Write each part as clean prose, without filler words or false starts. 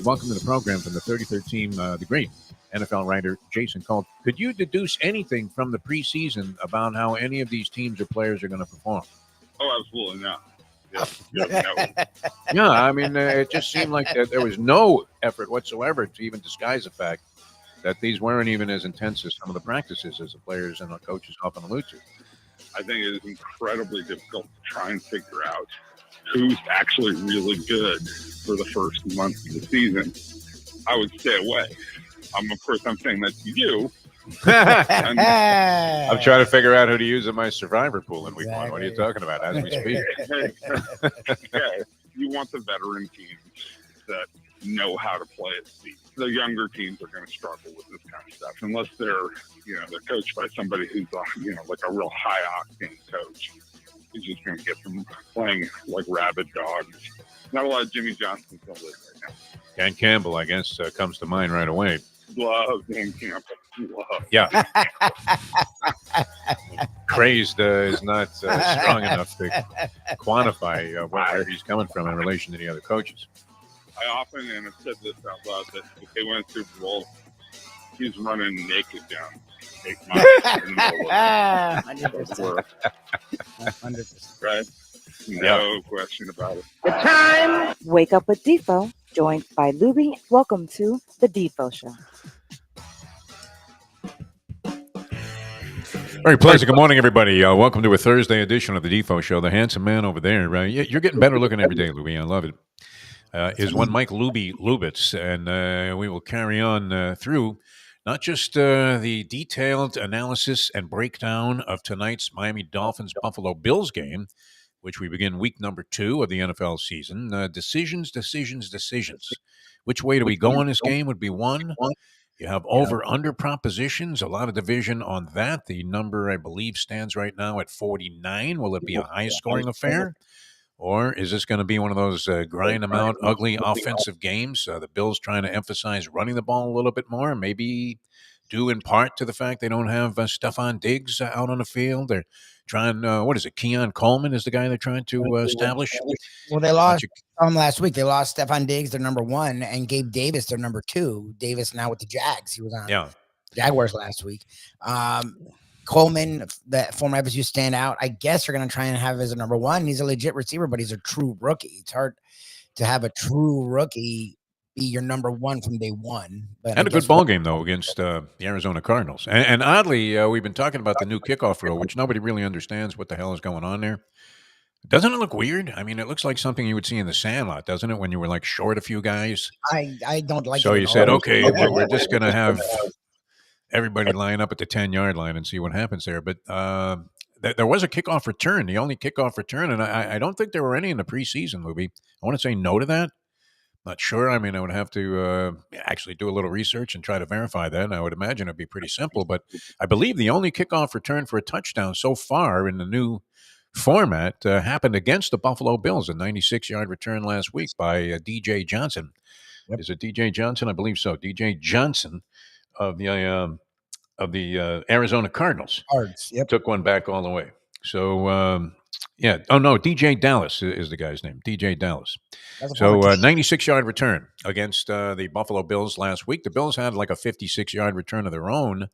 welcome to the program from the 33rd team, the great NFL writer Jason Colt. Could you deduce anything from the preseason about how any of these teams or players are going to perform? Oh, absolutely not. Yeah. Yeah, I mean, it just seemed like there was no effort whatsoever to even disguise the fact that these weren't even as intense as some of the practices as the players and the coaches often allude to. I think it is incredibly difficult to try and figure out who's actually really good for the first month of the season. I would stay away. Of course, I'm saying that to you. I'm trying to figure out who to use in my survivor pool in week one. What are you talking about as we speak? Yeah, you want the veteran teams that know how to play at speed. The younger teams are going to struggle with this kind of stuff unless they're coached by somebody who's like a real high octane coach. He's just going to get them playing like rabid dogs. Not a lot of Jimmy Johnson's going to live right now. Dan Campbell, I guess, comes to mind right away. Love Dan Campbell. Love. Yeah. Crazed is not strong enough to quantify where he's coming from in relation to the other coaches. I often, and I've said this out loud, that if they win a Super Bowl, he's running naked down 8 miles in the middle of 100%. Right? No question about it. The time. Wake up with Defo, joined by Lubie. Welcome to the Defo Show. Very pleasant. Good morning, everybody. Welcome to a Thursday edition of the Defo Show. The handsome man over there. You're getting better looking every day, Lubie. I love it. Is one Mike Lubitz, and we will carry on through not just the detailed analysis and breakdown of tonight's Miami Dolphins-Buffalo Bills game, which we begin week number 2 of the NFL season. Decisions. Which way do we go on this game would be one. You have over-under propositions, a lot of division on that. The number, I believe, stands right now at 49. Will it be a high-scoring affair? Or is this going to be one of those grind them out, ugly offensive games? The Bills trying to emphasize running the ball a little bit more, maybe due in part to the fact they don't have Stephon Diggs out on the field. They're trying, Keon Coleman is the guy they're trying to establish. Well, they lost last week. They lost Stephon Diggs, their number 1, and Gabe Davis, their number 2. Davis now with the Jags. He was on Jaguars last week. Coleman, that former FSU standout, I guess you're going to try and have as a number 1. He's a legit receiver, but he's a true rookie. It's hard to have a true rookie be your number 1 from day one. But and a good ball game, though, against the Arizona Cardinals. And oddly, we've been talking about the new kickoff rule, which nobody really understands what the hell is going on there. Doesn't it look weird? I mean, it looks like something you would see in the Sandlot, doesn't it, when you were like short a few guys? I don't like so it. So you said, okay, we're just going to have everybody line up at the 10-yard line and see what happens there. But there was a kickoff return, the only kickoff return, and I don't think there were any in the preseason, Lubie. I want to say no to that. Not sure. I mean, I would have to actually do a little research and try to verify that. And I would imagine it'd be pretty simple. But I believe the only kickoff return for a touchdown so far in the new format happened against the Buffalo Bills, a 96-yard return last week by DJ Johnson. Yep. Is it DJ Johnson? I believe so. DJ Johnson of the Arizona Cardinals. Yep. Took one back all the way. So, yeah. Oh, no, DJ Dallas is the guy's name. DJ Dallas. So, 96-yard return against the Buffalo Bills last week. The Bills had like a 56-yard return of their own.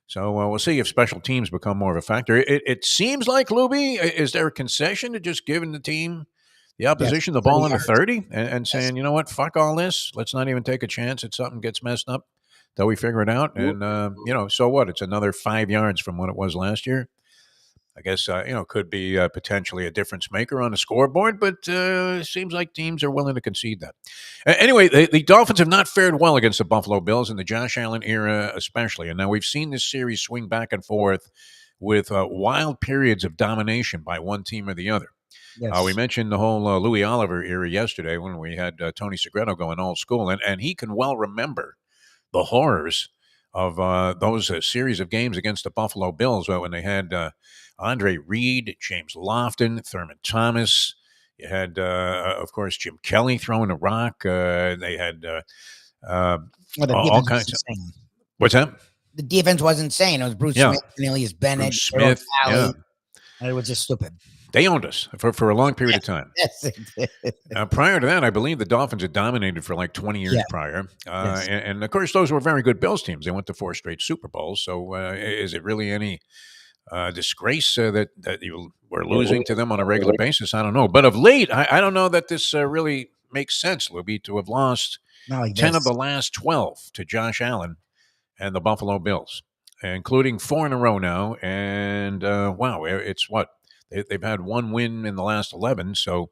So, we'll see if special teams become more of a factor. It seems like, Lubie, is there a concession to just giving the team, the opposition, the ball in the 30 and saying, you know what, fuck all this. Let's not even take a chance that something gets messed up till we figure it out. And, so what? It's another 5 yards from what it was last year. I guess, could be potentially a difference maker on the scoreboard, but it seems like teams are willing to concede that. Anyway, the Dolphins have not fared well against the Buffalo Bills in the Josh Allen era especially. And now we've seen this series swing back and forth with wild periods of domination by one team or the other. Yes. We mentioned the whole Louis Oliver era yesterday when we had Tony Segreto going old school, and he can well remember the horrors of those series of games against the Buffalo Bills when they had Andre Reed, James Lofton, Thurman Thomas. You had, of course, Jim Kelly throwing a rock. They had all kinds of. What's that? The defense was insane. It was Bruce Smith, Cornelius Bennett, Bruce Smith. Alley. It was just stupid. They owned us for a long period of time. Yes, it did. Prior to that, I believe the Dolphins had dominated for like 20 years prior. And, of course, those were very good Bills teams. They went to 4 straight Super Bowls. So is it really any disgrace that you were losing to them on a regular basis? I don't know. But of late, I don't know that this really makes sense, Lubie, to have lost 10 of the last 12 to Josh Allen and the Buffalo Bills, including 4 in a row now. And, wow, it's what? They've had 1 win in the last 11. So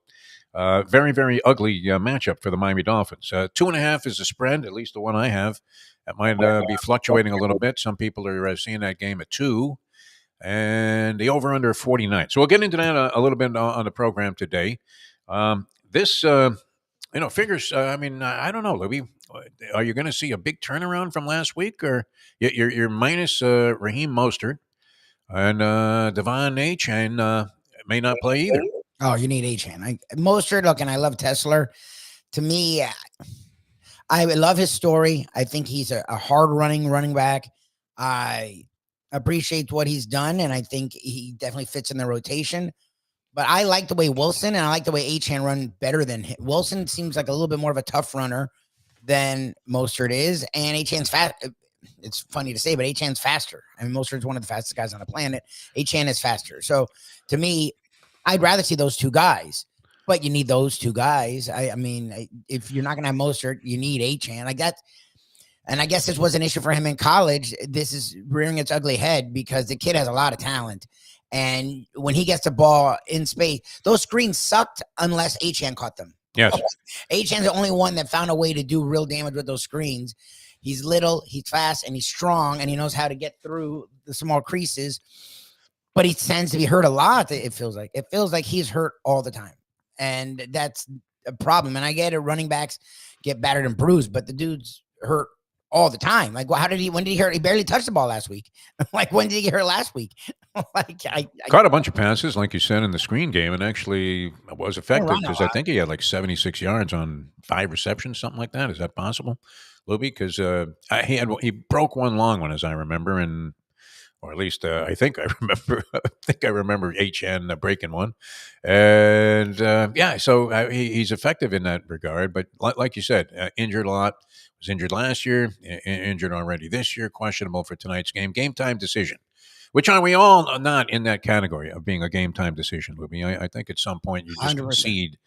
very, very ugly matchup for the Miami Dolphins. 2.5 is the spread, at least the one I have. That might be fluctuating a little bit. Some people are seeing that game at 2. And the over-under 49. So we'll get into that a little bit on the program today. This, figures, I don't know, Lubie. Are you going to see a big turnaround from last week? Or you're minus Raheem Mostert and Devon Achane may not play either. Oh, you need Achane. Mostert, look, and I love Tesla. To me, I love his story. I think he's a hard-running running back. I appreciate what he's done, and I think he definitely fits in the rotation. But I like the way Wilson and I like the way Achane run better than him. Wilson seems like a little bit more of a tough runner than Mostert is, and Achane's fast. It's funny to say, but Achane's faster. I mean, Mostert's one of the fastest guys on the planet. Achane is faster. So to me, I'd rather see those 2 guys. But you need those 2 guys. I mean, if you're not going to have Mostert, you need Achane. And I guess this was an issue for him in college. This is rearing its ugly head because the kid has a lot of talent. And when he gets the ball in space, those screens sucked unless Achane caught them. Yes. Achane's the only one that found a way to do real damage with those screens. He's little, he's fast, and he's strong, and he knows how to get through the small creases. But he tends to be hurt a lot, it feels like. It feels like he's hurt all the time. And that's a problem. And I get it, running backs get battered and bruised, but the dude's hurt all the time. Like, when did he hurt? He barely touched the ball last week. Like, when did he get hurt last week? Like, I caught a bunch of passes, like you said, in the screen game, and actually was effective because I think he had like 76 yards on 5 receptions, something like that. Is that possible, Lubie? Because he broke one long one, as I remember, or at least I think I remember. I remember Achane breaking one, and so he's effective in that regard. But like you said, injured a lot. Was injured last year, injured already this year. Questionable for tonight's game. Game time decision. Which are we all not in that category of being a game time decision, Lubie? I think at some point you just 100%. Concede.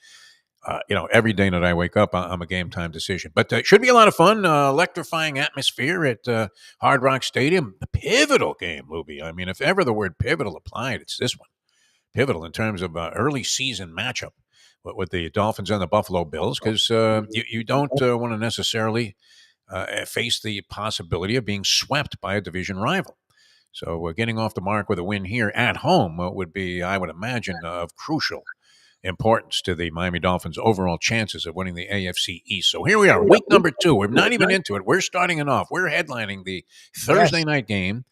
Every day that I wake up, I'm a game time decision. But it should be a lot of fun. Electrifying atmosphere at Hard Rock Stadium. A pivotal game, Lubie. I mean, if ever the word pivotal applied, it's this one. Pivotal in terms of early season matchup with the Dolphins and the Buffalo Bills, because you don't want to necessarily face the possibility of being swept by a division rival. So getting off the mark with a win here at home would be, I would imagine, of crucial importance to the Miami Dolphins' overall chances of winning the AFC East. So here we are, week number 2. We're not even into it. We're starting it off. We're headlining the Thursday night game.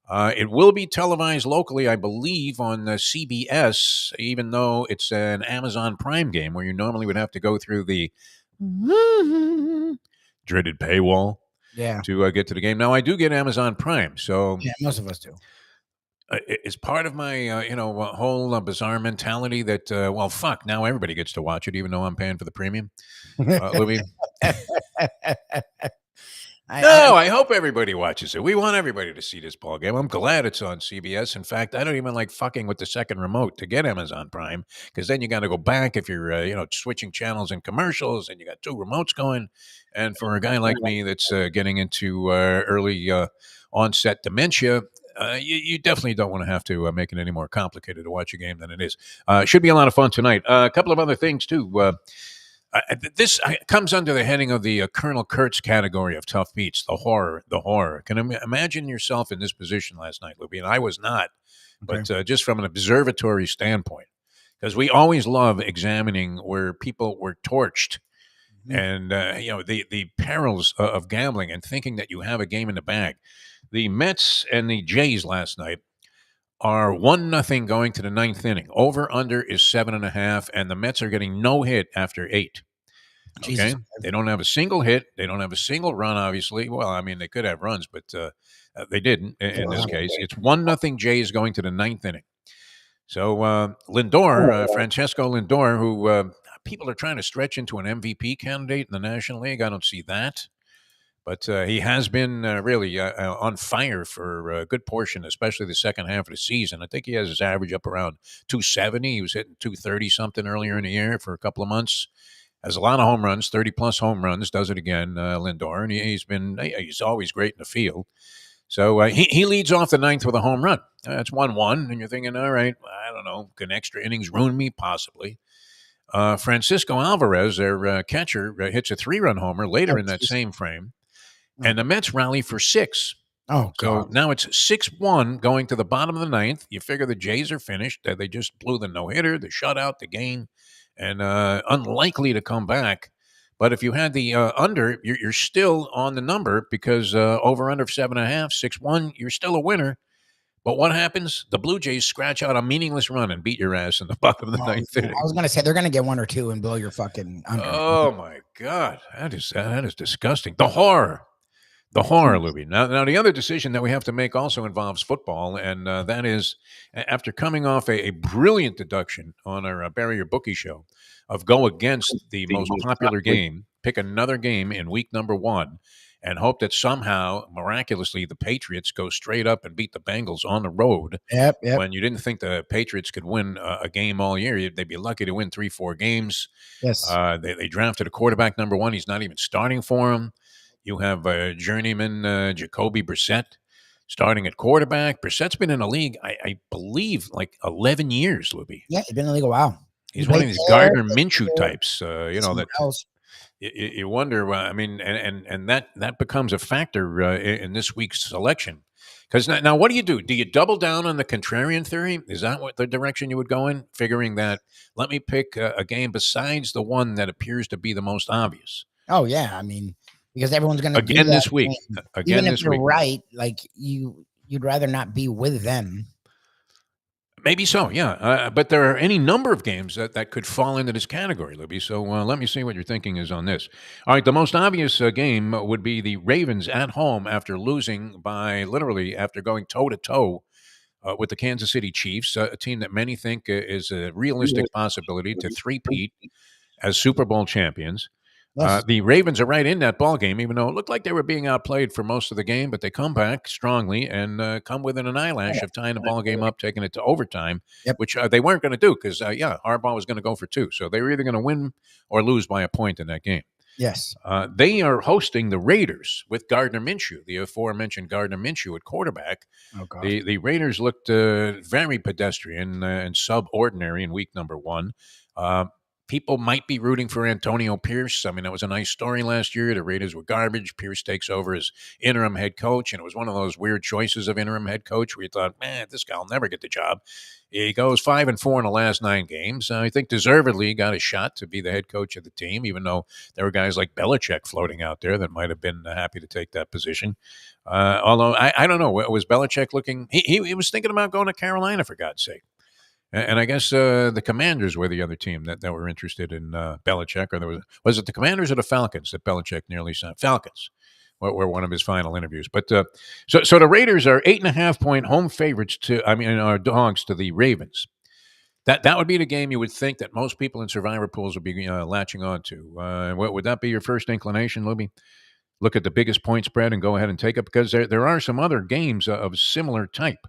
It will be televised locally, I believe, on CBS, even though it's an Amazon Prime game where you normally would have to go through the dreaded paywall to get to the game. Now, I do get Amazon Prime, so most of us do. It's part of my, whole bizarre mentality that, fuck, now everybody gets to watch it, even though I'm paying for the premium. Lubie? I hope everybody watches it. We want everybody to see this ball game. I'm glad it's on CBS. In fact, I don't even like fucking with the second remote to get Amazon Prime, because then you got to go back if you're, switching channels and commercials, and you got 2 remotes going. And for a guy like me that's getting into early onset dementia, you definitely don't want to have to make it any more complicated to watch a game than it is. Should be a lot of fun tonight. A couple of other things, too. This comes under the heading of the Colonel Kurtz category of tough beats, the horror. Can you imagine yourself in this position last night, Lubie? And I was not, but just from an observatory standpoint, because we always love examining where people were torched. And, the perils of gambling and thinking that you have a game in the bag. The Mets and the Jays last night are 1-0 going to the 9th inning. Over under is 7.5, and the Mets are getting no hit after 8. Okay, Jesus. They don't have a single hit. They don't have a single run. Obviously, well, I mean, they could have runs, but they didn't in this case. It's 1-0 Jays going to the 9th inning. So Lindor, Francesco Lindor, who people are trying to stretch into an MVP candidate in the National League. I don't see that. But he has been really on fire for a good portion, especially the second half of the season. I think he has his average up around 270. He was hitting 230 something earlier in the year for a couple of months. Has a lot of home runs, 30 plus home runs. Does it again, Lindor, and he's always great in the field. So he leads off the ninth with a home run. That's 1-1, and you're thinking, all right, I don't know, can extra innings ruin me? Possibly. Francisco Alvarez, their catcher, hits a 3-run homer later in that same frame. And the Mets rally for 6. Oh, God. So now it's 6-1 going to the bottom of the ninth. You figure the Jays are finished. They just blew the no-hitter, the shutout, the game, and unlikely to come back. But if you had the under, you're still on the number because over-under of 7.5, 6-1, you're still a winner. But what happens? The Blue Jays scratch out a meaningless run and beat your ass in the bottom of the ninth inning. I was going to say they're going to get 1 or 2 and blow your fucking under. Oh, my God. That is disgusting. The horror. The horror, Lubie. Now, the other decision that we have to make also involves football, and that is after coming off a brilliant deduction on our Barrier Bookie show of go against the most popular game, pick another game in week number 1, and hope that somehow, miraculously, the Patriots go straight up and beat the Bengals on the road. Yep. When you didn't think the Patriots could win a game all year, they'd be lucky to win 3-4 games. Yes. They drafted a quarterback number 1. He's not even starting for him. You have journeyman Jacoby Brissett starting at quarterback. Brissett's been in the league, I believe, like 11 years, Lubie. Yeah, he's been in the league a while. He's one of these Gardner Minshew types, that you wonder. I mean, and that becomes a factor in this week's selection. Because now, what do? Do you double down on the contrarian theory? Is that what the direction you would go in? Figuring that, let me pick a game besides the one that appears to be the most obvious. Oh, yeah. I mean, because everyone's going to again this week. Again Even this if you're week, right? Like you'd rather not be with them. Maybe so, yeah. But there are any number of games that could fall into this category, Libby. So let me see what your thinking is on this. All right, the most obvious game would be the Ravens at home after losing after going toe-to-toe with the Kansas City Chiefs, a team that many think is a realistic possibility to three-peat as Super Bowl champions. Yes. The Ravens are right in that ball game, even though it looked like they were being outplayed for most of the game, but they come back strongly and come within an eyelash of tying the ball game up, taking it to overtime, which they weren't going to do because, Harbaugh was going to go for 2. So they were either going to win or lose by a point in that game. Yes. They are hosting the Raiders with Gardner Minshew, the aforementioned Gardner Minshew at quarterback. Oh, God. The Raiders looked very pedestrian and subordinary in week number 1. People might be rooting for Antonio Pierce. I mean, that was a nice story last year. The Raiders were garbage. Pierce takes over as interim head coach, and it was one of those weird choices of interim head coach where you thought, man, this guy will never get the job. He goes 5-4 in the last 9 games. I think deservedly got a shot to be the head coach of the team, even though there were guys like Belichick floating out there that might have been happy to take that position. Although, I don't know. Was Belichick looking? He was thinking about going to Carolina, for God's sake. And I guess the Commanders were the other team that were interested in Belichick, or was it the Commanders or the Falcons that Belichick nearly signed? Falcons were one of his final interviews. But so the Raiders are 8.5-point home favorites are dogs to the Ravens. That would be the game you would think that most people in survivor pools would be latching on to. Would that be your first inclination, Lubie? Look at the biggest point spread and go ahead and take it, because there are some other games of similar type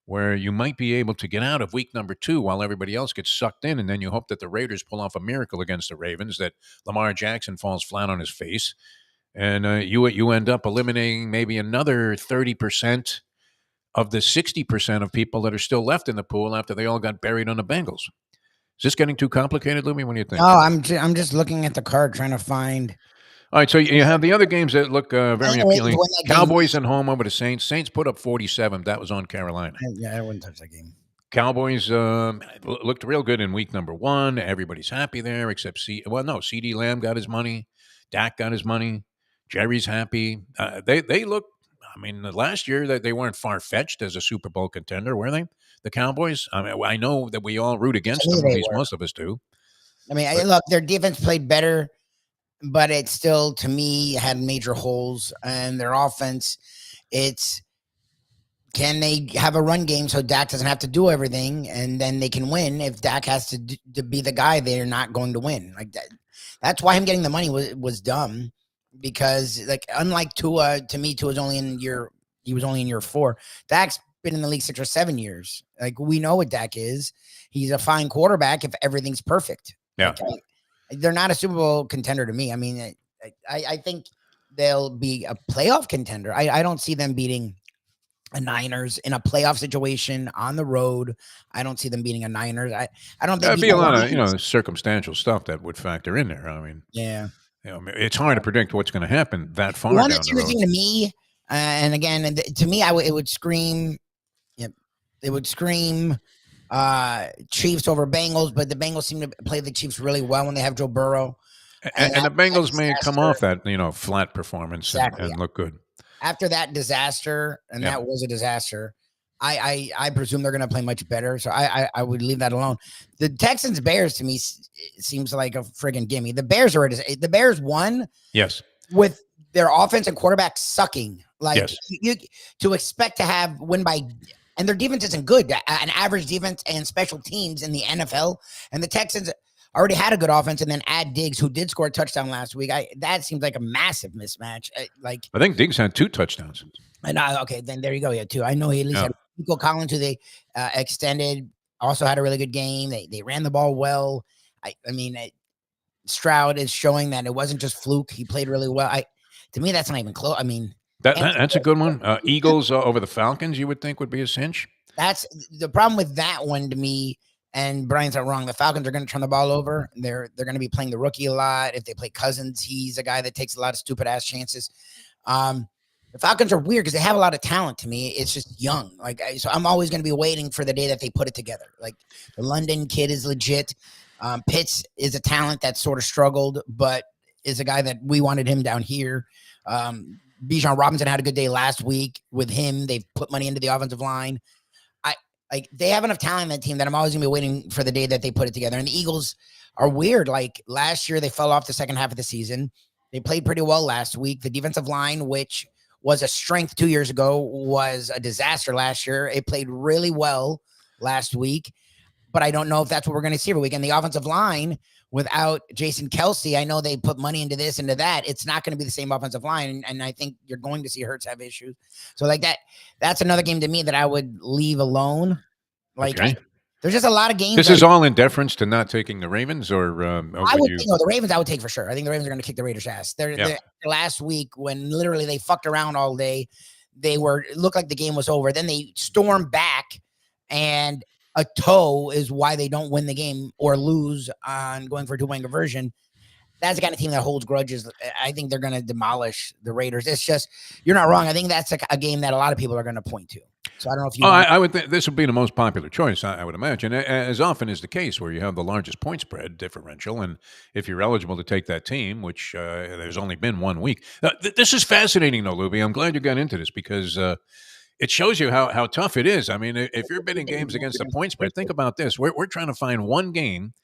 where you might be able to get out of week number 2 while everybody else gets sucked in, and then you hope that the Raiders pull off a miracle against the Ravens, that Lamar Jackson falls flat on his face, and you end up eliminating maybe another 30% of the 60% of people that are still left in the pool after they all got buried on the Bengals. Is this getting too complicated, Lubie? What do you think? No, I'm just looking at the card trying to find. All right, so you have the other games that look very appealing. Cowboys at home over the Saints. Saints put up 47. That was on Carolina. Yeah, I wouldn't touch that game. Cowboys looked real good in week number 1. Everybody's happy there except CeeDee Lamb got his money. Dak got his money. Jerry's happy. They look, last year they weren't far-fetched as a Super Bowl contender, were they? The Cowboys? I know that we all root against them, at least most of us do. Look, their defense played better, but it still, to me, had major holes. And their offense, can they have a run game so Dak doesn't have to do everything, and then they can win? If Dak has to be the guy, they're not going to win. Like that. That's why him getting the money was dumb, because like unlike Tua, to me, Tua's only in he was only in year 4. Dak's been in the league 6 or 7 years. Like we know what Dak is. He's a fine quarterback if everything's perfect. Yeah, like, they're not a Super Bowl contender to me. I mean, I think they'll be a playoff contender. I don't see them beating a Niners in a playoff situation on the road. I don't see them beating a Niners. I don't think there'd be a lot of circumstantial stuff that would factor in there. I mean, yeah, it's hard to predict what's going to happen that far the one down that's the road. interesting to me, and again, to me, it would scream, it would scream Chiefs over Bengals, but the Bengals seem to play the Chiefs really well when they have Joe Burrow. And the Bengals may come off that flat performance and look good. After that disaster, and that was a disaster, I presume they're going to play much better. So I would leave that alone. The Texans Bears to me seems like a friggin' gimme. The Bears won. Yes. With their offense and quarterback sucking. Like yes. you to expect to win by, and their defense isn't good. An average defense and special teams in the NFL, and the Texans already had a good offense, and then add Diggs, who did score a touchdown last week. That seems like a massive mismatch. I think Diggs had 2 touchdowns. And okay, then there you go. Yeah, 2. I know he at least had Nico Collins, who they extended, also had a really good game. They ran the ball well. I mean, Stroud is showing that it wasn't just fluke. He played really well. To me, that's not even close. I mean, that's a good one. Eagles over the Falcons, you would think would be a cinch. That's the problem with that one to me. And Brian's not wrong. The Falcons are going to turn the ball over. They're going to be playing the rookie a lot. If they play Cousins, he's a guy that takes a lot of stupid ass chances. The Falcons are weird because they have a lot of talent. To me, it's just young. So I'm always going to be waiting for the day that they put it together. Like the London kid is legit. Pitts is a talent that sort of struggled, but is a guy that we wanted him down here. Bijan Robinson had a good day last week with him. They've put money into the offensive line. They have enough talent in that team that I'm always going to be waiting for the day that they put it together. And the Eagles are weird. Like last year, they fell off the second half of the season. They played pretty well last week. The defensive line, which was a strength 2 years ago, was a disaster last year. It played really well last week, but I don't know if that's what we're going to see every week. And the offensive line, without Jason Kelsey, I know they put money into this, into that. It's not going to be the same offensive line. And I think you're going to see Hurts have issues. So that's another game to me that I would leave alone. There's just a lot of games. This is all in deference to not taking the Ravens, or I would the Ravens. I would take for sure. I think the Ravens are going to kick the Raiders' ass. They're last week when literally they fucked around all day. It looked like the game was over. Then they stormed back, and a toe is why they don't win the game or lose on going for a 2-point conversion. That's the kind of team that holds grudges. I think they're going to demolish the Raiders. It's just, you're not wrong. I think that's a game that a lot of people are going to point to. So I don't know if you. I would think this would be the most popular choice. I would imagine, as often is the case, where you have the largest point spread differential, and if you're eligible to take that team, which there's only been 1 week. This is fascinating, though, Lubie. I'm glad you got into this because it shows you how tough it is. I mean, if you're bidding games against the point spread, think about this. We're trying to find one game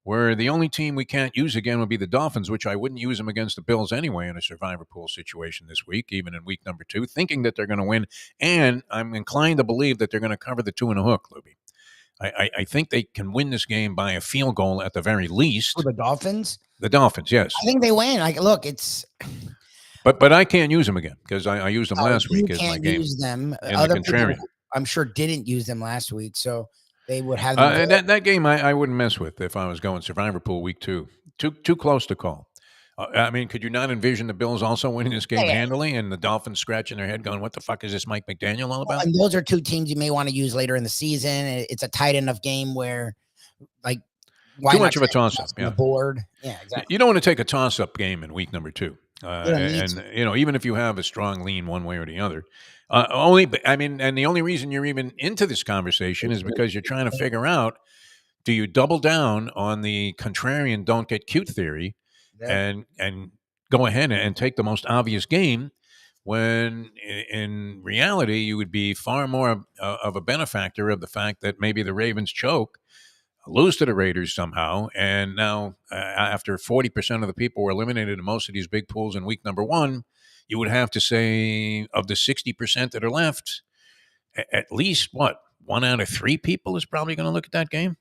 where the only team we can't use again would be the Dolphins, which I wouldn't use them against the Bills anyway in a survivor pool situation this week, even in week number 2, thinking that they're going to win. And I'm inclined to believe that they're going to cover the 2 and a hook, Lubie. I think they can win this game by a field goal at the very least. For the Dolphins? The Dolphins, yes. I think they win. Look, it's... But I can't use them again because I used them last week as my game. Use them. Other people, I'm sure, didn't use them last week, so they would have that game. I wouldn't mess with if I was going survivor pool week 2. Too close to call. I mean, could you not envision the Bills also winning this game handily and the Dolphins scratching their head going, "What the fuck is this Mike McDaniel all about?" And those are 2 teams you may want to use later in the season. It's a tight enough game where, why too much of a toss-up. Yeah, board. Yeah, exactly. You don't want to take a toss-up game in week number 2. And even if you have a strong lean one way or the other, and the only reason you're even into this conversation is because you're trying to figure out, do you double down on the contrarian don't get cute theory and go ahead and take the most obvious game when in reality you would be far more of a benefactor of the fact that maybe the Ravens choke, lose to the Raiders somehow, and now after 40% of the people were eliminated in most of these big pools in week number 1, you would have to say of the 60% that are left, at least what 1 out of 3 people is probably going to look at that game.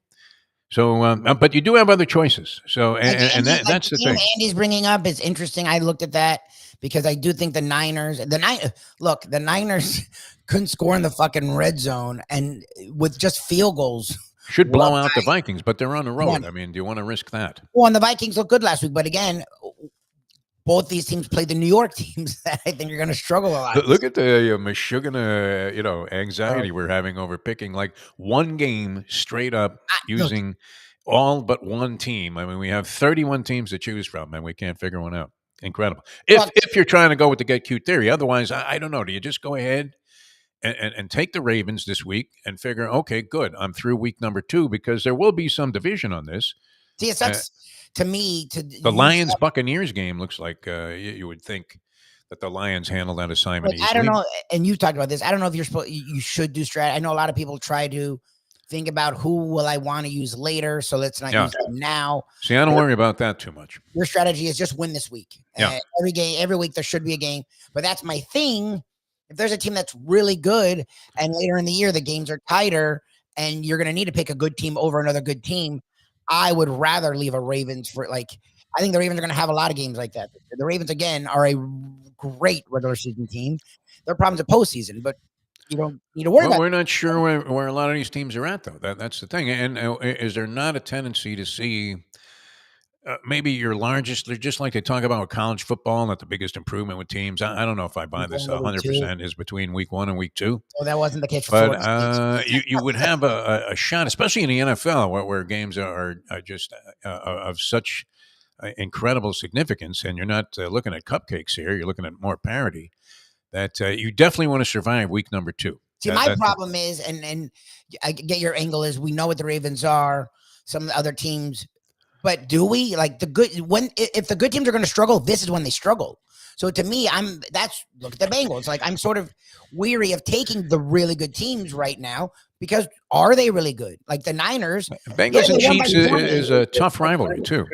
So, but you do have other choices. So, and that's the thing. Andy's bringing up is interesting. I looked at that because I do think the Niners couldn't score in the fucking red zone, and with just field goals should blow out the Vikings, but they're on the road. I mean, do you want to risk that? Well, and the Vikings look good last week, but again, both these teams played the New York teams that I think are going to struggle a lot. Look at the Michigan, anxiety we're having over picking like one game straight up using all but one team. I mean, we have 31 teams to choose from, and we can't figure one out. Incredible. If you're trying to go with the get cute theory, otherwise, I don't know. Do you just go ahead and take the Ravens this week and figure, okay, good, I'm through week number 2 because there will be some division on this. See, it sucks to me. The Lions-Buccaneers game looks like you would think that the Lions handle that assignment easily. I don't know, and you talked about this. I don't know if you should do strategy. I know a lot of people try to think about who will I want to use later, so let's not use them now. See, I don't worry about that too much. Your strategy is just win this week. Every week there should be a game, but that's my thing. If there's a team that's really good and later in the year the games are tighter and you're going to need to pick a good team over another good team, I would rather leave a Ravens for I think the Ravens are going to have a lot of games like that. The Ravens, again, are a great regular season team. Their problems at postseason, but you don't need to worry about it. We're not sure where a lot of these teams are at, though. That's the thing. And is there not a tendency to see maybe your largest, just like they talk about college football, that the biggest improvement with teams? I don't know if I buy this 100% is between week 1 and week 2. Well, that wasn't the case for But you would have a shot, especially in the NFL, where games are just of such incredible significance, and you're not looking at cupcakes here. You're looking at more parity. That you definitely want to survive week number 2. See, my problem is, and I get your angle, is we know what the Ravens are, some of the other teams, but do we if the good teams are going to struggle, this is when they struggle. So to me, look at the Bengals. Like, I'm sort of weary of taking the really good teams right now because are they really good? Like the Niners, Bengals and Chiefs is a tough rivalry too.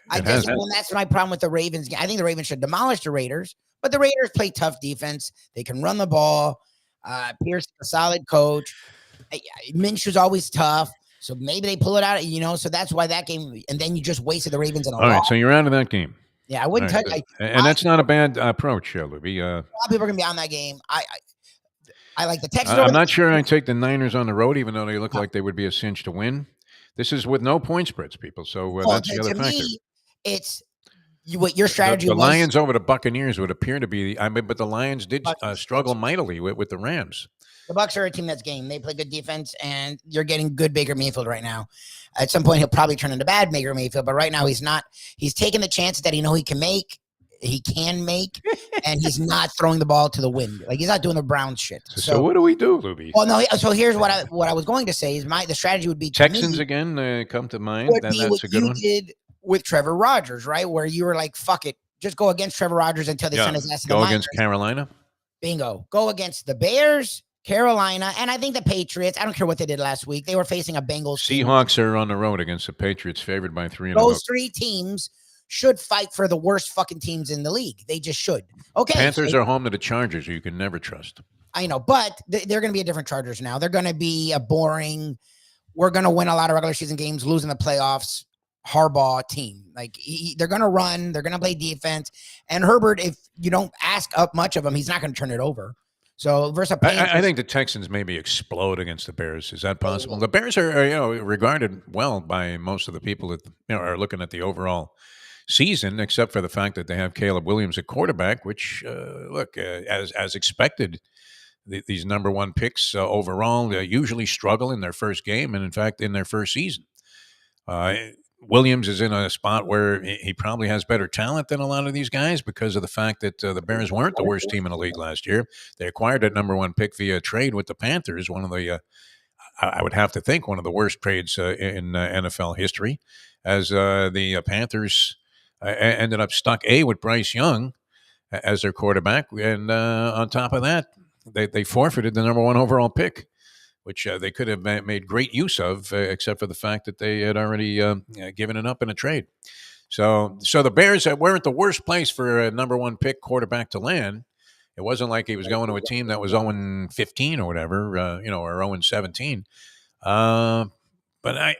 I guess that's my problem with the Ravens. I think the Ravens should demolish the Raiders, but the Raiders play tough defense. They can run the ball. Pierce is a solid coach. Minshew's always tough. So maybe they pull it out, so that's why that game, and then you just wasted the Ravens in a All right, so you're out of that game. Yeah, I wouldn't touch and that's not a bad approach, Lubie. A lot of people are going to be on that game. I like the Texans. I'm not sure I'd take the Niners on the road, even though they look like they would be a cinch to win. This is with no point spreads, people, so that's the other factor. Me, it's what your strategy was. The Lions over the Buccaneers would appear to be, but the Lions did struggle mightily with the Rams. The Bucs are a team that's game. They play good defense, and you're getting good Baker Mayfield right now. At some point, he'll probably turn into bad Baker Mayfield, but right now he's not. He's taking the chances that he can make, and he's not throwing the ball to the wind. Like, he's not doing the Browns shit. So what do we do, Lubie? Well, no. So here's what I was going to say is the strategy would be Texans again come to mind. That's a good one. Did with Trevor Rogers, right? Where you were like, fuck it, just go against Trevor Rogers until they send his ass to the Miners. Go against Carolina. Bingo. Go against the Bears, Carolina, and I think the Patriots. I don't care what they did last week. They were facing a Bengals Seahawks team. Are on the road against the Patriots, favored by 3. Those 3 teams should fight for the worst fucking teams in the league. They just should. Okay. Panthers are home to the Chargers, who you can never trust. I know, but they're going to be a different Chargers now. They're going to be a boring, we're going to win a lot of regular season games, losing the playoffs, Harbaugh team. Like, they're going to run, they're going to play defense. And Herbert, if you don't ask up much of him, he's not going to turn it over. So versus I think the Texans maybe explode against the Bears. Is that possible? The Bears are regarded well by most of the people that are looking at the overall season, except for the fact that they have Caleb Williams at quarterback, which as expected, these number 1 picks overall usually struggle in their first game, and in fact in their first season. Williams is in a spot where he probably has better talent than a lot of these guys because of the fact that the Bears weren't the worst team in the league last year. They acquired that number 1 pick via trade with the Panthers, one of the, I would have to think, one of the worst trades in NFL history, as the Panthers ended up stuck with Bryce Young as their quarterback. And on top of that, they forfeited the number 1 overall pick, which they could have made great use of, except for the fact that they had already given it up in a trade. So the Bears weren't the worst place for a number 1 pick quarterback to land. It wasn't like he was going to a team that was 0-15 or whatever, or 0-17. But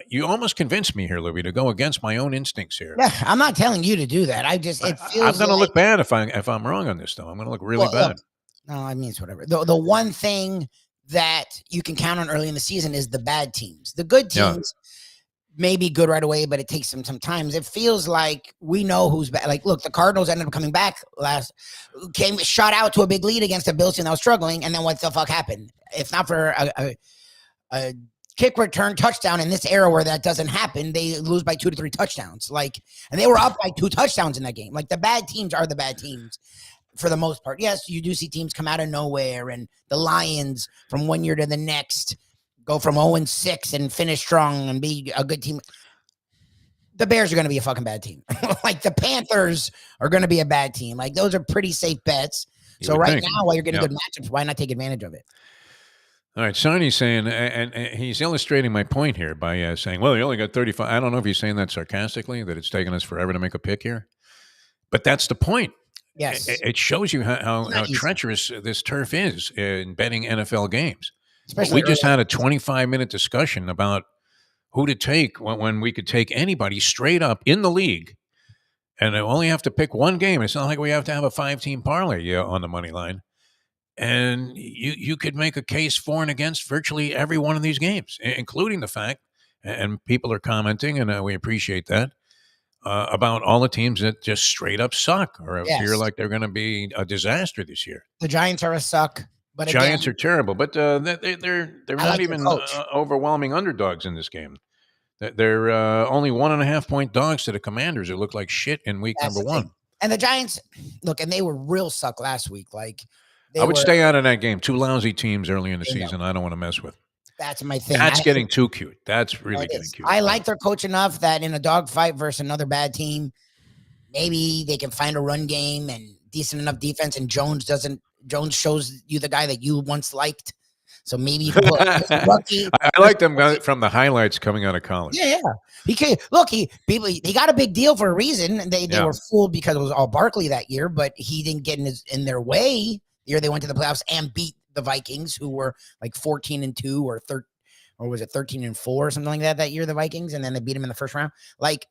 you almost convinced me here, Louie, to go against my own instincts here. Yeah, I'm not telling you to do that. It feels I'm going to look bad if I'm wrong on this, though. I'm going to look really bad. Look, no, I mean, it's whatever. The one thing that you can count on early in the season is the bad teams. The good teams may be good right away, but it takes them some time. It feels like we know who's bad. Like, look, the Cardinals ended up coming back shot out to a big lead against a Bills team that was struggling, and then what the fuck happened? If not for a kick return touchdown in this era where that doesn't happen, they lose by 2 to 3 touchdowns. And they were up by 2 touchdowns in that game. Like, the bad teams are the bad teams for the most part. Yes, you do see teams come out of nowhere, and the Lions from one year to the next go from 0-6 and finish strong and be a good team. The Bears are going to be a fucking bad team. Like, the Panthers are going to be a bad team. Like, those are pretty safe bets. So right now, while you're getting good matchups, why not take advantage of it? All right, Sonny's saying, and he's illustrating my point here by saying, well, you only got 35. I don't know if he's saying that sarcastically, that it's taken us forever to make a pick here. But that's the point. Yes. It shows you how treacherous this turf is in betting NFL games. Especially we just had a 25-minute discussion about who to take when we could take anybody straight up in the league, and I only have to pick one game. It's not like we have to have a 5-team parlay on the money line. And you could make a case for and against virtually every one of these games, including the fact, and people are commenting, and we appreciate that, about all the teams that just straight up suck or appear like they're going to be a disaster this year. The Giants are a suck. But Giants are terrible, but they're not even overwhelming underdogs in this game. They're only 1.5 point dogs to the Commanders, who look like shit in week number 1. And the Giants, look, and they were real suck last week. Like, I would stay out of that game. 2 lousy teams early in the season. I don't want to mess with. That's my thing. That's getting too cute. That's really getting cute. I like their coach enough that in a dogfight versus another bad team, maybe they can find a run game and decent enough defense, and Jones shows you the guy that you once liked. So maybe you can put Lucky. I like them from the highlights coming out of college. Yeah. He got a big deal for a reason. They were fooled because it was all Barkley that year, but he didn't get in their way. The year they went to the playoffs and beat the Vikings, who were like 14-2 or was it 13-4 or something like that year, the Vikings, and then they beat him in the first round. Like,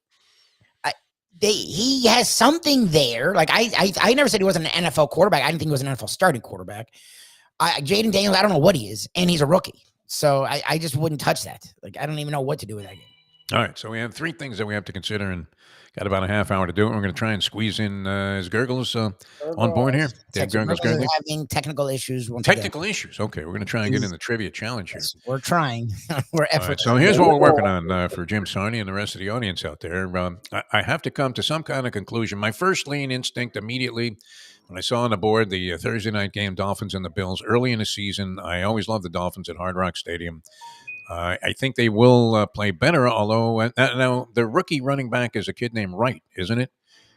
he has something there. Like, I never said he wasn't an NFL quarterback. I didn't think he was an NFL starting quarterback. Jaden Daniels, I don't know what he is, and he's a rookie. So I just wouldn't touch that. Like, I don't even know what to do with that game. All right, so we have 3 things that we have to consider, and got about a half hour to do it. We're going to try and squeeze in his Gurggles on board here. Gurggles Gergely having technical issues. Issues. Okay, we're going to try and get in the trivia challenge here. Yes, we're trying. We're efforting. Right, so here's what we're working on for Jim Sarney and the rest of the audience out there. I have to come to some kind of conclusion. My first lean instinct immediately, when I saw on the board the Thursday night game, Dolphins and the Bills, early in the season, I always loved the Dolphins at Hard Rock Stadium. I think they will play better, although now the rookie running back is a kid named Wright, isn't it?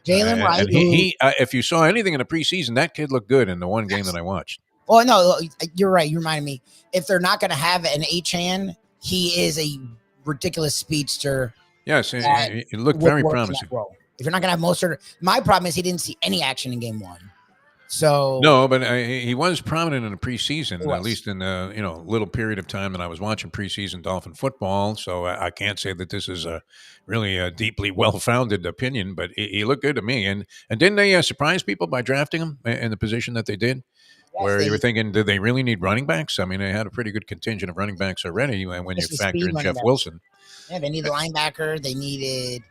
Jalen Wright. And he if you saw anything in the preseason, that kid looked good in the one game that I watched. Well, no, you're right. You reminded me. If they're not going to have an H-Chan, he is a ridiculous speedster. Yes, he looked very promising. If you're not going to have Mostert, my problem is he didn't see any action in game 1. So no, but he was prominent in the preseason, at least in the little period of time that I was watching preseason Dolphin football. So I can't say that this is really a deeply well-founded opinion, but he looked good to me. And didn't they surprise people by drafting him in the position that they did? Yes, where you were thinking, did they really need running backs? I mean, they had a pretty good contingent of running backs already when you factor in Jeff Wilson. Yeah, they needed a linebacker. They needed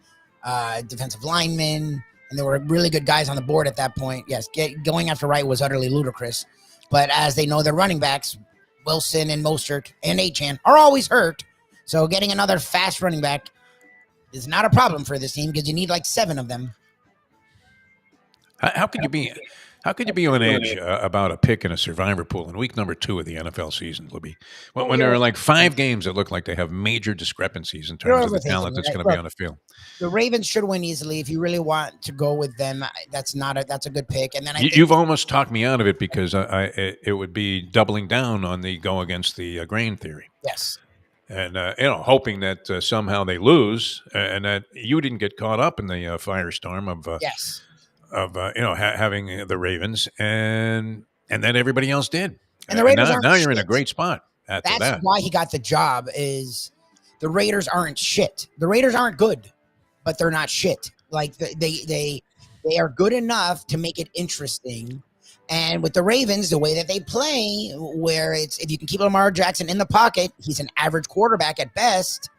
defensive linemen. And there were really good guys on the board at that point. Yes, going after Wright was utterly ludicrous. But as they know, their running backs, Wilson and Mostert and Achane, are always hurt. So getting another fast running back is not a problem for this team because you need like 7 of them. How could you be on edge about a pick in a survivor pool in week number 2 of the NFL season, Lubie? When there are like 5 games that look like they have major discrepancies in terms of the talent that's going to be on the field. The Ravens should win easily. If you really want to go with them, that's a good pick. And then you've almost talked me out of it because it would be doubling down on the go against the grain theory. Yes. And hoping that somehow they lose and that you didn't get caught up in the firestorm of having the Ravens, and then everybody else did. And the Raiders now you're in a shit. great spot. That's why he got the job. Is the Raiders aren't shit. The Raiders aren't good, but they're not shit. Like they are good enough to make it interesting. And with the Ravens, the way that they play, where it's if you can keep Lamar Jackson in the pocket, he's an average quarterback at best.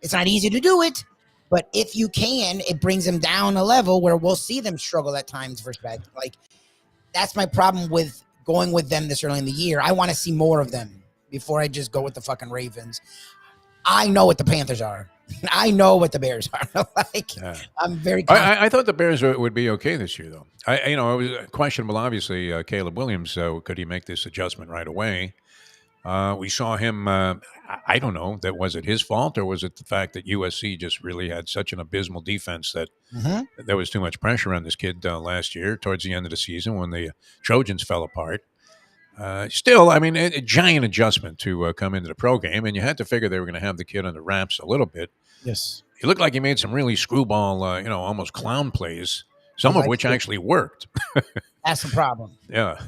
It's not easy to do it, but if you can, it brings them down a level where we'll see them struggle at times for spec. Like that's my problem with going with them this early in the year. I want to see more of them before I just go with the fucking Ravens. I know what the Panthers are. I know what the Bears are. I'm very confident. I thought the Bears would be okay this year, though. It was questionable, obviously, Caleb Williams. So could he make this adjustment right away? We saw him. I don't know. Was it his fault, or was it the fact that USC just really had such an abysmal defense that there was too much pressure on this kid last year towards the end of the season when the Trojans fell apart? Still, I mean, a giant adjustment to come into the pro game, and you had to figure they were going to have the kid on the wraps a little bit. Yes. He looked like he made some really screwball, almost clown plays, some of which actually worked. That's the problem. Yeah.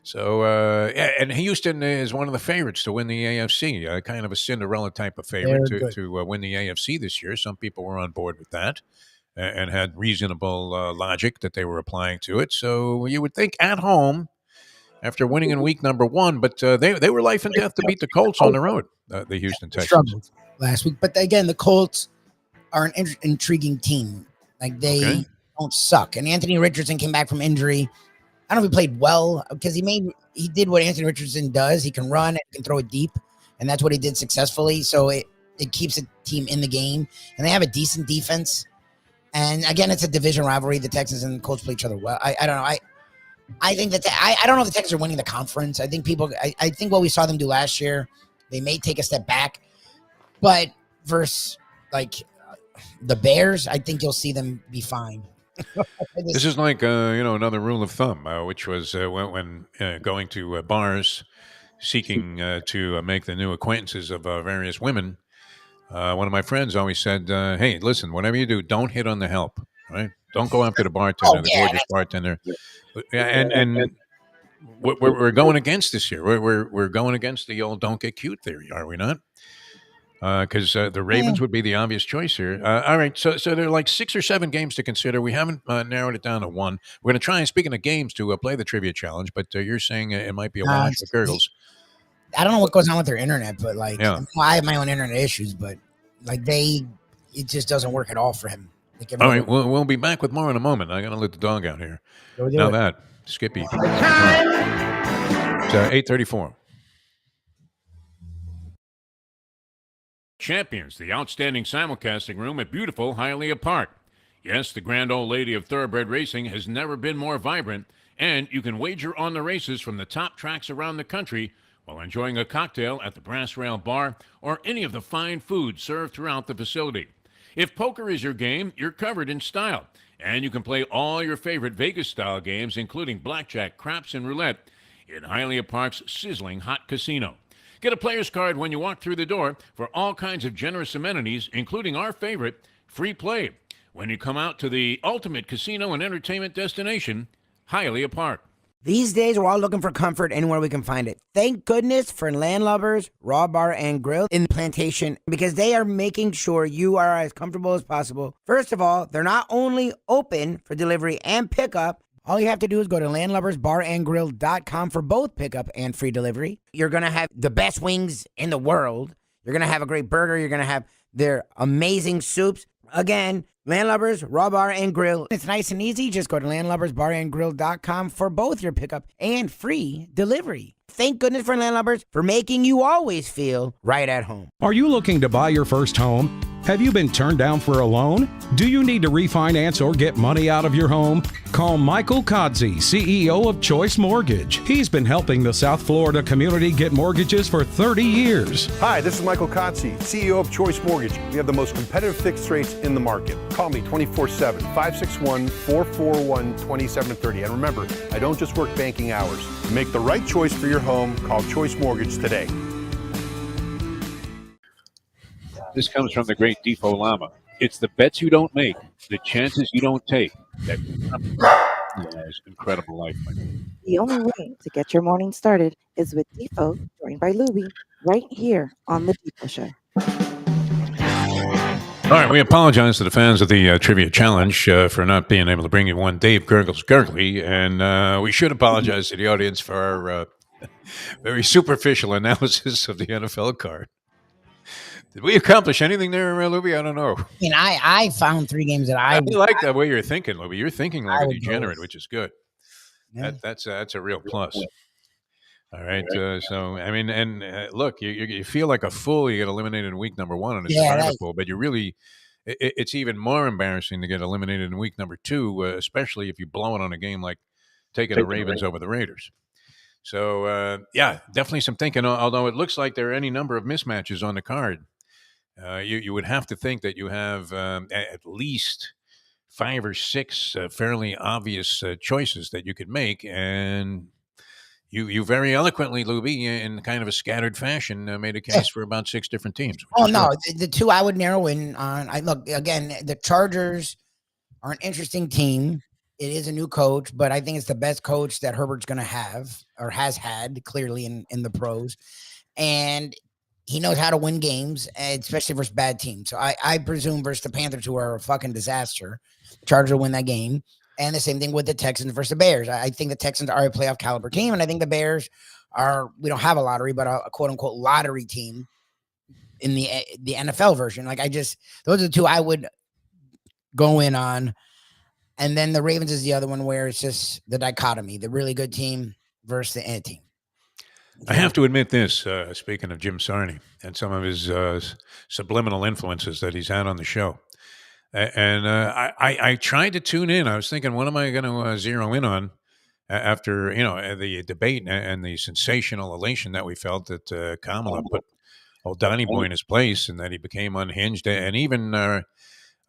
So, and Houston is one of the favorites to win the AFC, kind of a Cinderella type of favorite to win the AFC this year. Some people were on board with that and had reasonable logic that they were applying to it. So you would think at home, after winning in week number 1, but they were life and death to beat the Colts on the road, the Houston Texans. Last week. But again, the Colts are an intriguing team. Like they don't suck. And Anthony Richardson came back from injury. I don't know if he played well because he did what Anthony Richardson does. He can run and can throw it deep. And that's what he did successfully. So it keeps the team in the game. And they have a decent defense. And again, it's a division rivalry. The Texans and the Colts play each other well. I don't know. I think that I don't know if the Texans are winning the conference. I think I think what we saw them do last year, they may take a step back. But versus the Bears, I think you'll see them be fine. This is like another rule of thumb, which was when going to bars, seeking to make the new acquaintances of various women. One of my friends always said, "Hey, listen, whatever you do, don't hit on the help. Right? Don't go after the bartender, the gorgeous bartender." And we're going against this year. We're going against the old "don't get cute" theory, are we not? Because the Ravens would be the obvious choice here. All right, so there are like 6 or 7 games to consider. We haven't narrowed it down to one. We're going to try, and speaking of games, to play the trivia challenge, but you're saying it might be a wash with Gurggles. I don't know what goes on with their internet, but I have my own internet issues, but it just doesn't work at all for him. All right, we'll be back with more in a moment. I got to let the dog out here. Now that Skippy. It's 8:34. Champions, the outstanding simulcasting room at beautiful Hialeah Park. Yes, the grand old lady of thoroughbred racing has never been more vibrant, and you can wager on the races from the top tracks around the country while enjoying a cocktail at the Brass Rail Bar or any of the fine food served throughout the facility. If poker is your game, you're covered in style, and you can play all your favorite Vegas-style games, including blackjack, craps, and roulette, in Hialeah Park's sizzling hot casino. Get a player's card when you walk through the door for all kinds of generous amenities, including our favorite, free play, when you come out to the ultimate casino and entertainment destination, Hialeah Park. These days, we're all looking for comfort anywhere we can find it. Thank goodness for Landlubber's Raw Bar and Grill in Plantation, because they are making sure you are as comfortable as possible. First of all, they're not only open for delivery and pickup. All you have to do is go to landlubbersbarandgrill.com for both pickup and free delivery. You're going to have the best wings in the world. You're going to have a great burger. You're going to have their amazing soups. Again, Landlubbers, Raw Bar and Grill. It's nice and easy. Just go to landlubbersbarandgrill.com for both your pickup and free delivery. Thank goodness for Landlubbers for making you always feel right at home. Are you looking to buy your first home? Have you been turned down for a loan? Do you need to refinance or get money out of your home? Call Michael Kodsey, CEO of Choice Mortgage. He's been helping the South Florida community get mortgages for 30 years. Hi, this is Michael Kodsey, CEO of Choice Mortgage. We have the most competitive fixed rates in the market. Call me 24/7, 561-441-2730. And remember, I don't just work banking hours. To make the right choice for your home, call Choice Mortgage today. This comes from the great Defo Lama. It's the bets you don't make, the chances you don't take, That is incredible life, my man. The only way to get your morning started is with Defo, joined by Lubie, right here on the Defo Show. All right, we apologize to the fans of the Trivia Challenge for not being able to bring you one Dave Gurggles Gergely, and we should apologize to the audience for our very superficial analysis of the NFL card. Did we accomplish anything there, Lubie? I don't know. I mean, I found 3 games that I like the way you're thinking, Lubie. You're thinking like a degenerate, which is good. Yeah. That's a real plus. All right. So, I mean, and look, you feel like a fool. You get eliminated in week number 1 on a survivor pool, but you really, it's even more embarrassing to get eliminated in week number 2, especially if you blow it on a game like taking the Ravens over the Raiders. So, yeah, definitely some thinking, although it looks like there are any number of mismatches on the card. You would have to think that you have at least 5 or 6 fairly obvious choices that you could make, and you very eloquently, Lubie, in kind of a scattered fashion, made a case for about 6 different teams. Oh no, the 2 I would narrow in on. I look again. The Chargers are an interesting team. It is a new coach, but I think it's the best coach that Herbert's going to have or has had clearly in the pros, and he knows how to win games, especially versus bad teams. So I presume versus the Panthers, who are a fucking disaster, the Chargers will win that game. And the same thing with the Texans versus the Bears. I think the Texans are a playoff caliber team, and I think the Bears are, we don't have a lottery, but a quote unquote lottery team in the NFL version. Like those are the 2 I would go in on. And then the Ravens is the other one where it's just the dichotomy, the really good team versus the ant team. I have to admit this, speaking of Jim Sarney and some of his subliminal influences that he's had on the show. And I tried to tune in. I was thinking, what am I going to zero in on after, the debate and the sensational elation that we felt that Kamala put old Donnie Boy in his place and that he became unhinged. And even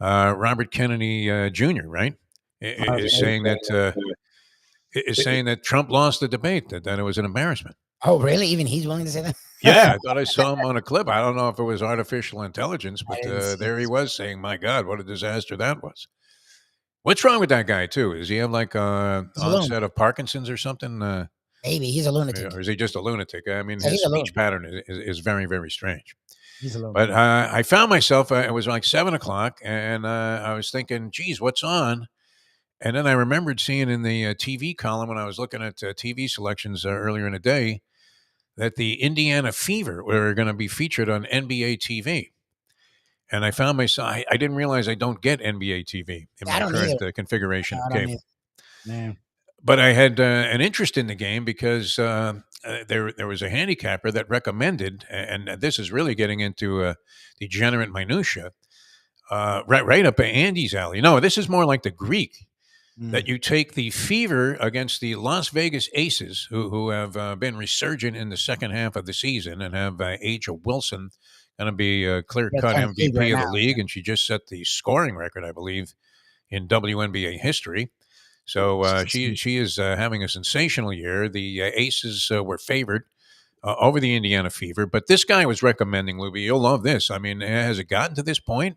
Robert Kennedy Jr., right, is saying that Trump lost the debate, that it was an embarrassment. Oh, really? Even he's willing to say that? Yeah, I thought I saw him on a clip. I don't know if it was artificial intelligence, but there he was saying, my God, what a disaster that was. What's wrong with that guy, too? Does he have like onset of Parkinson's or something? Maybe. He's a lunatic. Or is he just a lunatic? I mean, his speech pattern is very, very strange. He's a lunatic. But I found myself, it was like 7 o'clock, and I was thinking, geez, what's on? And then I remembered seeing in the TV column when I was looking at TV selections earlier in the day that the Indiana Fever were going to be featured on NBA TV. And I found myself, I didn't realize I don't get NBA TV in my current configuration of cable. But I had an interest in the game because there was a handicapper that recommended, and this is really getting into degenerate minutia, right up Andy's alley. No, this is more like the Greek. That you take the Fever against the Las Vegas Aces, who have been resurgent in the second half of the season and have A'ja Wilson going to be a clear-cut MVP right of the league, and she just set the scoring record, I believe, in WNBA history. So she is having a sensational year. The Aces were favored over the Indiana Fever, but this guy was recommending, Lubie, you'll love this. I mean, has it gotten to this point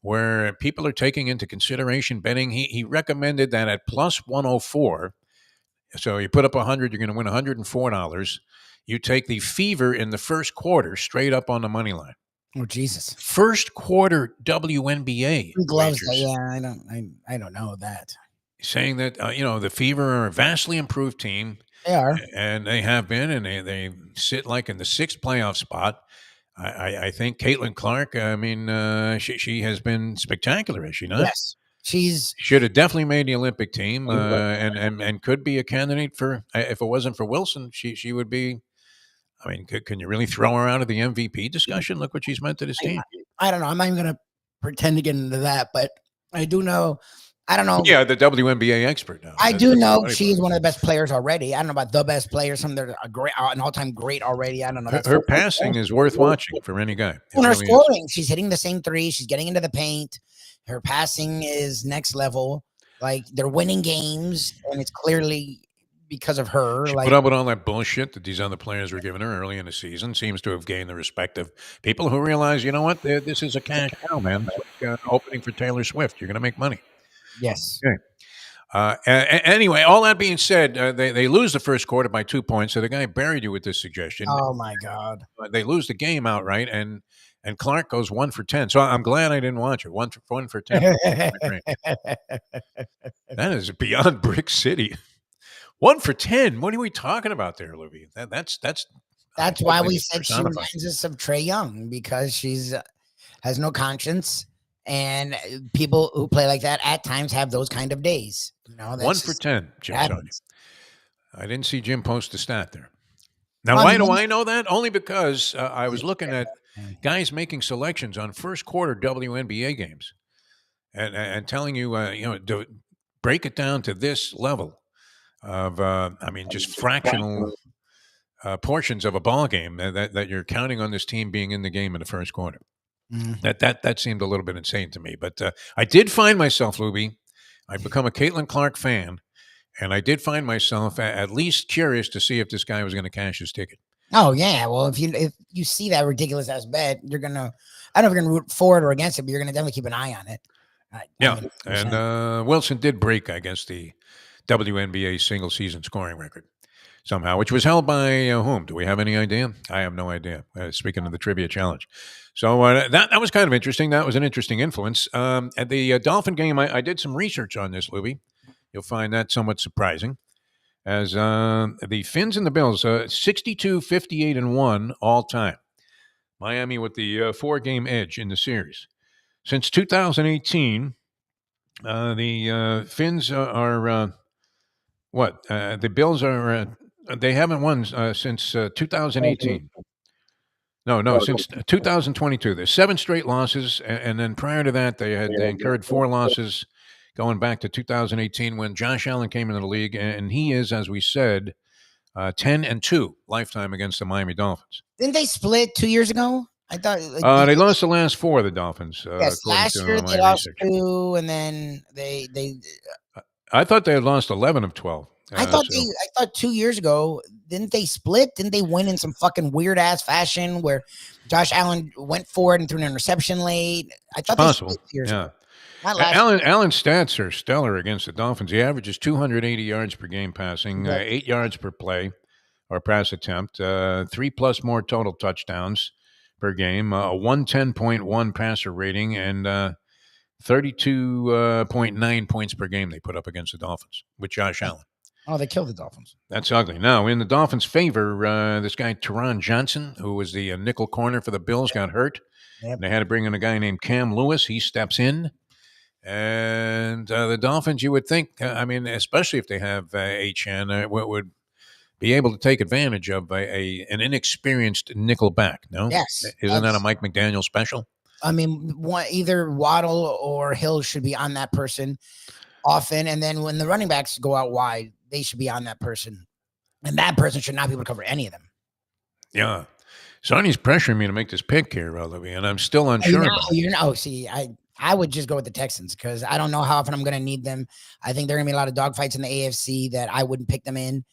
where people are taking into consideration betting? He recommended that at plus 104, so you put up 100, you're going to win $104. You take the Fever in the first quarter straight up on the money line. Oh, Jesus. First quarter WNBA. Gloves, yeah, I don't know that. Saying that, the Fever are a vastly improved team. They are. And they have been, and they sit like in the 6th playoff spot. I think Caitlin Clark, she has been spectacular, has she not? Yes. She should have definitely made the Olympic team and could be a candidate for, if it wasn't for Wilson, she would be. I mean, can you really throw her out of the MVP discussion? Look what she's meant to this team. I don't know. I'm not even going to pretend to get into that, but I do know. I don't know. Yeah, the WNBA expert now. I do know she is one of the best players already. I don't know about the best player. Some that are an all-time great already. I don't know. Her passing is worth watching for any guy. And her scoring, she's hitting the same 3. She's getting into the paint. Her passing is next level. Like, they're winning games, and it's clearly because of her. She put up with all that bullshit that these other players were giving her early in the season. Seems to have gained the respect of people who realize, you know what, this is a cash cow, man. It's like opening for Taylor Swift. You're going to make money. Yes. Okay. Anyway, all that being said, they lose the first quarter by 2 points. So the guy buried you with this suggestion. Oh my God! They lose the game outright, and Clark goes 1 for 10. So I'm glad I didn't watch it. 1 for 10. That is beyond Brick City. 1 for 10. What are we talking about there, Lubie? That's why we said she reminds us of Trae Young, because she's has no conscience, and people who play like that at times have those kind of days. 1 for 10. Jim happens. I didn't see Jim post a stat there. Now, why do I know that? Only because I was looking at guys making selections on first quarter WNBA games, and telling you, to break it down to this level of, just fractional portions of a ball game that you're counting on this team being in the game in the first quarter. That seemed a little bit insane to me. But I did find myself, Lubie, I've become a Caitlin Clark fan, and I did find myself at least curious to see if this guy was going to cash his ticket. Oh yeah, well if you see that ridiculous ass bet, you're gonna, I don't know if you're gonna root for it or against it, but you're gonna definitely keep an eye on it. Yeah, and Wilson did break, I guess, the WNBA single season scoring record somehow, which was held by whom? Do we have any idea? I have no idea. Speaking of the trivia challenge. So that was kind of interesting. That was an interesting influence. At the Dolphin game, I did some research on this, Lubie. You'll find that somewhat surprising. As the Phins and the Bills, 62, 58, and 1 all time. Miami with the 4-game edge in the series. Since 2018, the Phins are what? The Bills are they haven't won since 2018. No, since 2022. There's 7 straight losses, and then prior to that, they incurred 4 losses going back to 2018 when Josh Allen came into the league, and he is, as we said, 10-2 lifetime against the Miami Dolphins. Didn't they split 2 years ago? I thought they lost the last 4 of the Dolphins. Yes, last year they lost 2, and then they. I thought they had lost 11 of 12. I thought 2 years ago, didn't they split? Didn't they win in some fucking weird ass fashion where Josh Allen went for it and threw an interception late? I thought possible. They split 2 years ago. Allen's stats are stellar against the Dolphins. He averages 280 yards per game passing, 8 yards per play or pass attempt, 3+ more total touchdowns per game, a 110.1 passer rating, and 32.9 points per game they put up against the Dolphins with Josh Allen. Oh, they killed the Dolphins. That's ugly. Now, in the Dolphins' favor, this guy, Teron Johnson, who was the nickel corner for the Bills, got hurt. Yep. They had to bring in a guy named Cam Lewis. He steps in. And the Dolphins, you would think, especially if they have HN, would be able to take advantage of an inexperienced nickel back, no? Yes. Isn't that a Mike McDaniel special? Either Waddle or Hill should be on that person often. And then when the running backs go out wide, they should be on that person. And that person should not be able to cover any of them. Yeah. Sonny's pressuring me to make this pick here, Lubie, and I'm still unsure about it. I would just go with the Texans because I don't know how often I'm going to need them. I think there are going to be a lot of dogfights in the AFC that I wouldn't pick them in.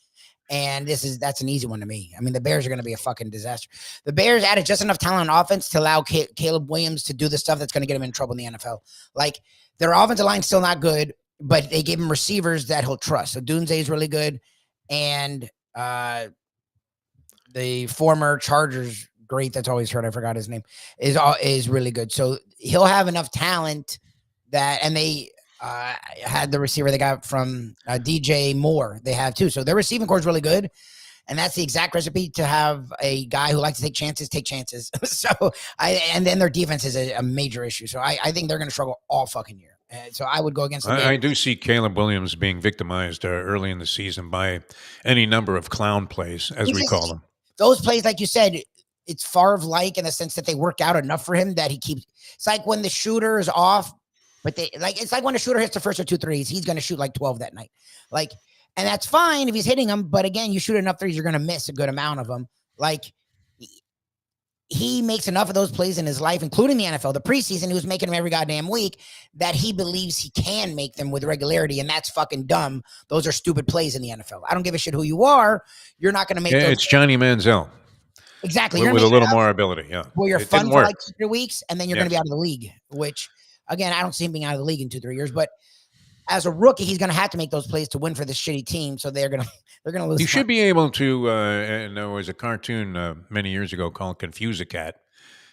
And that's an easy one to me. The Bears are going to be a fucking disaster. The Bears added just enough talent on offense to allow Caleb Williams to do the stuff that's going to get him in trouble in the NFL. Like, their offensive line's still not good, but they gave him receivers that he'll trust. So Dunze is really good. And the former Chargers great that's always hurt, I forgot his name, is really good. So he'll have enough talent that, and they had the receiver they got from DJ Moore. They have too. So their receiving core is really good. And that's the exact recipe to have a guy who likes to take chances. And then their defense is a major issue. So I think they're going to struggle all fucking year. So I would go against them. I do see Caleb Williams being victimized early in the season by any number of clown plays, as we call them. Those plays, like you said, it's Favre-like in the sense that they work out enough for him that he keeps. It's like when the shooter is off, but it's like when a shooter hits the first or 2 threes, he's going to shoot like 12 that night. And that's fine if he's hitting them. But again, you shoot enough threes, you're going to miss a good amount of them. He makes enough of those plays in his life, including the NFL, the preseason, he was making them every goddamn week, that he believes he can make them with regularity. And that's fucking dumb. Those are stupid plays in the NFL. I don't give a shit who you are. You're not going to make those. It's Johnny Manziel. Exactly. With a little more ability. Yeah. Where you're fun for like 2-3 weeks and then you're going to be out of the league, which again, I don't see him being out of the league in 2-3 years, but as a rookie, he's going to have to make those plays to win for this shitty team. So they're going to lose. You should be able to. And there was a cartoon many years ago called "Confuse a Cat."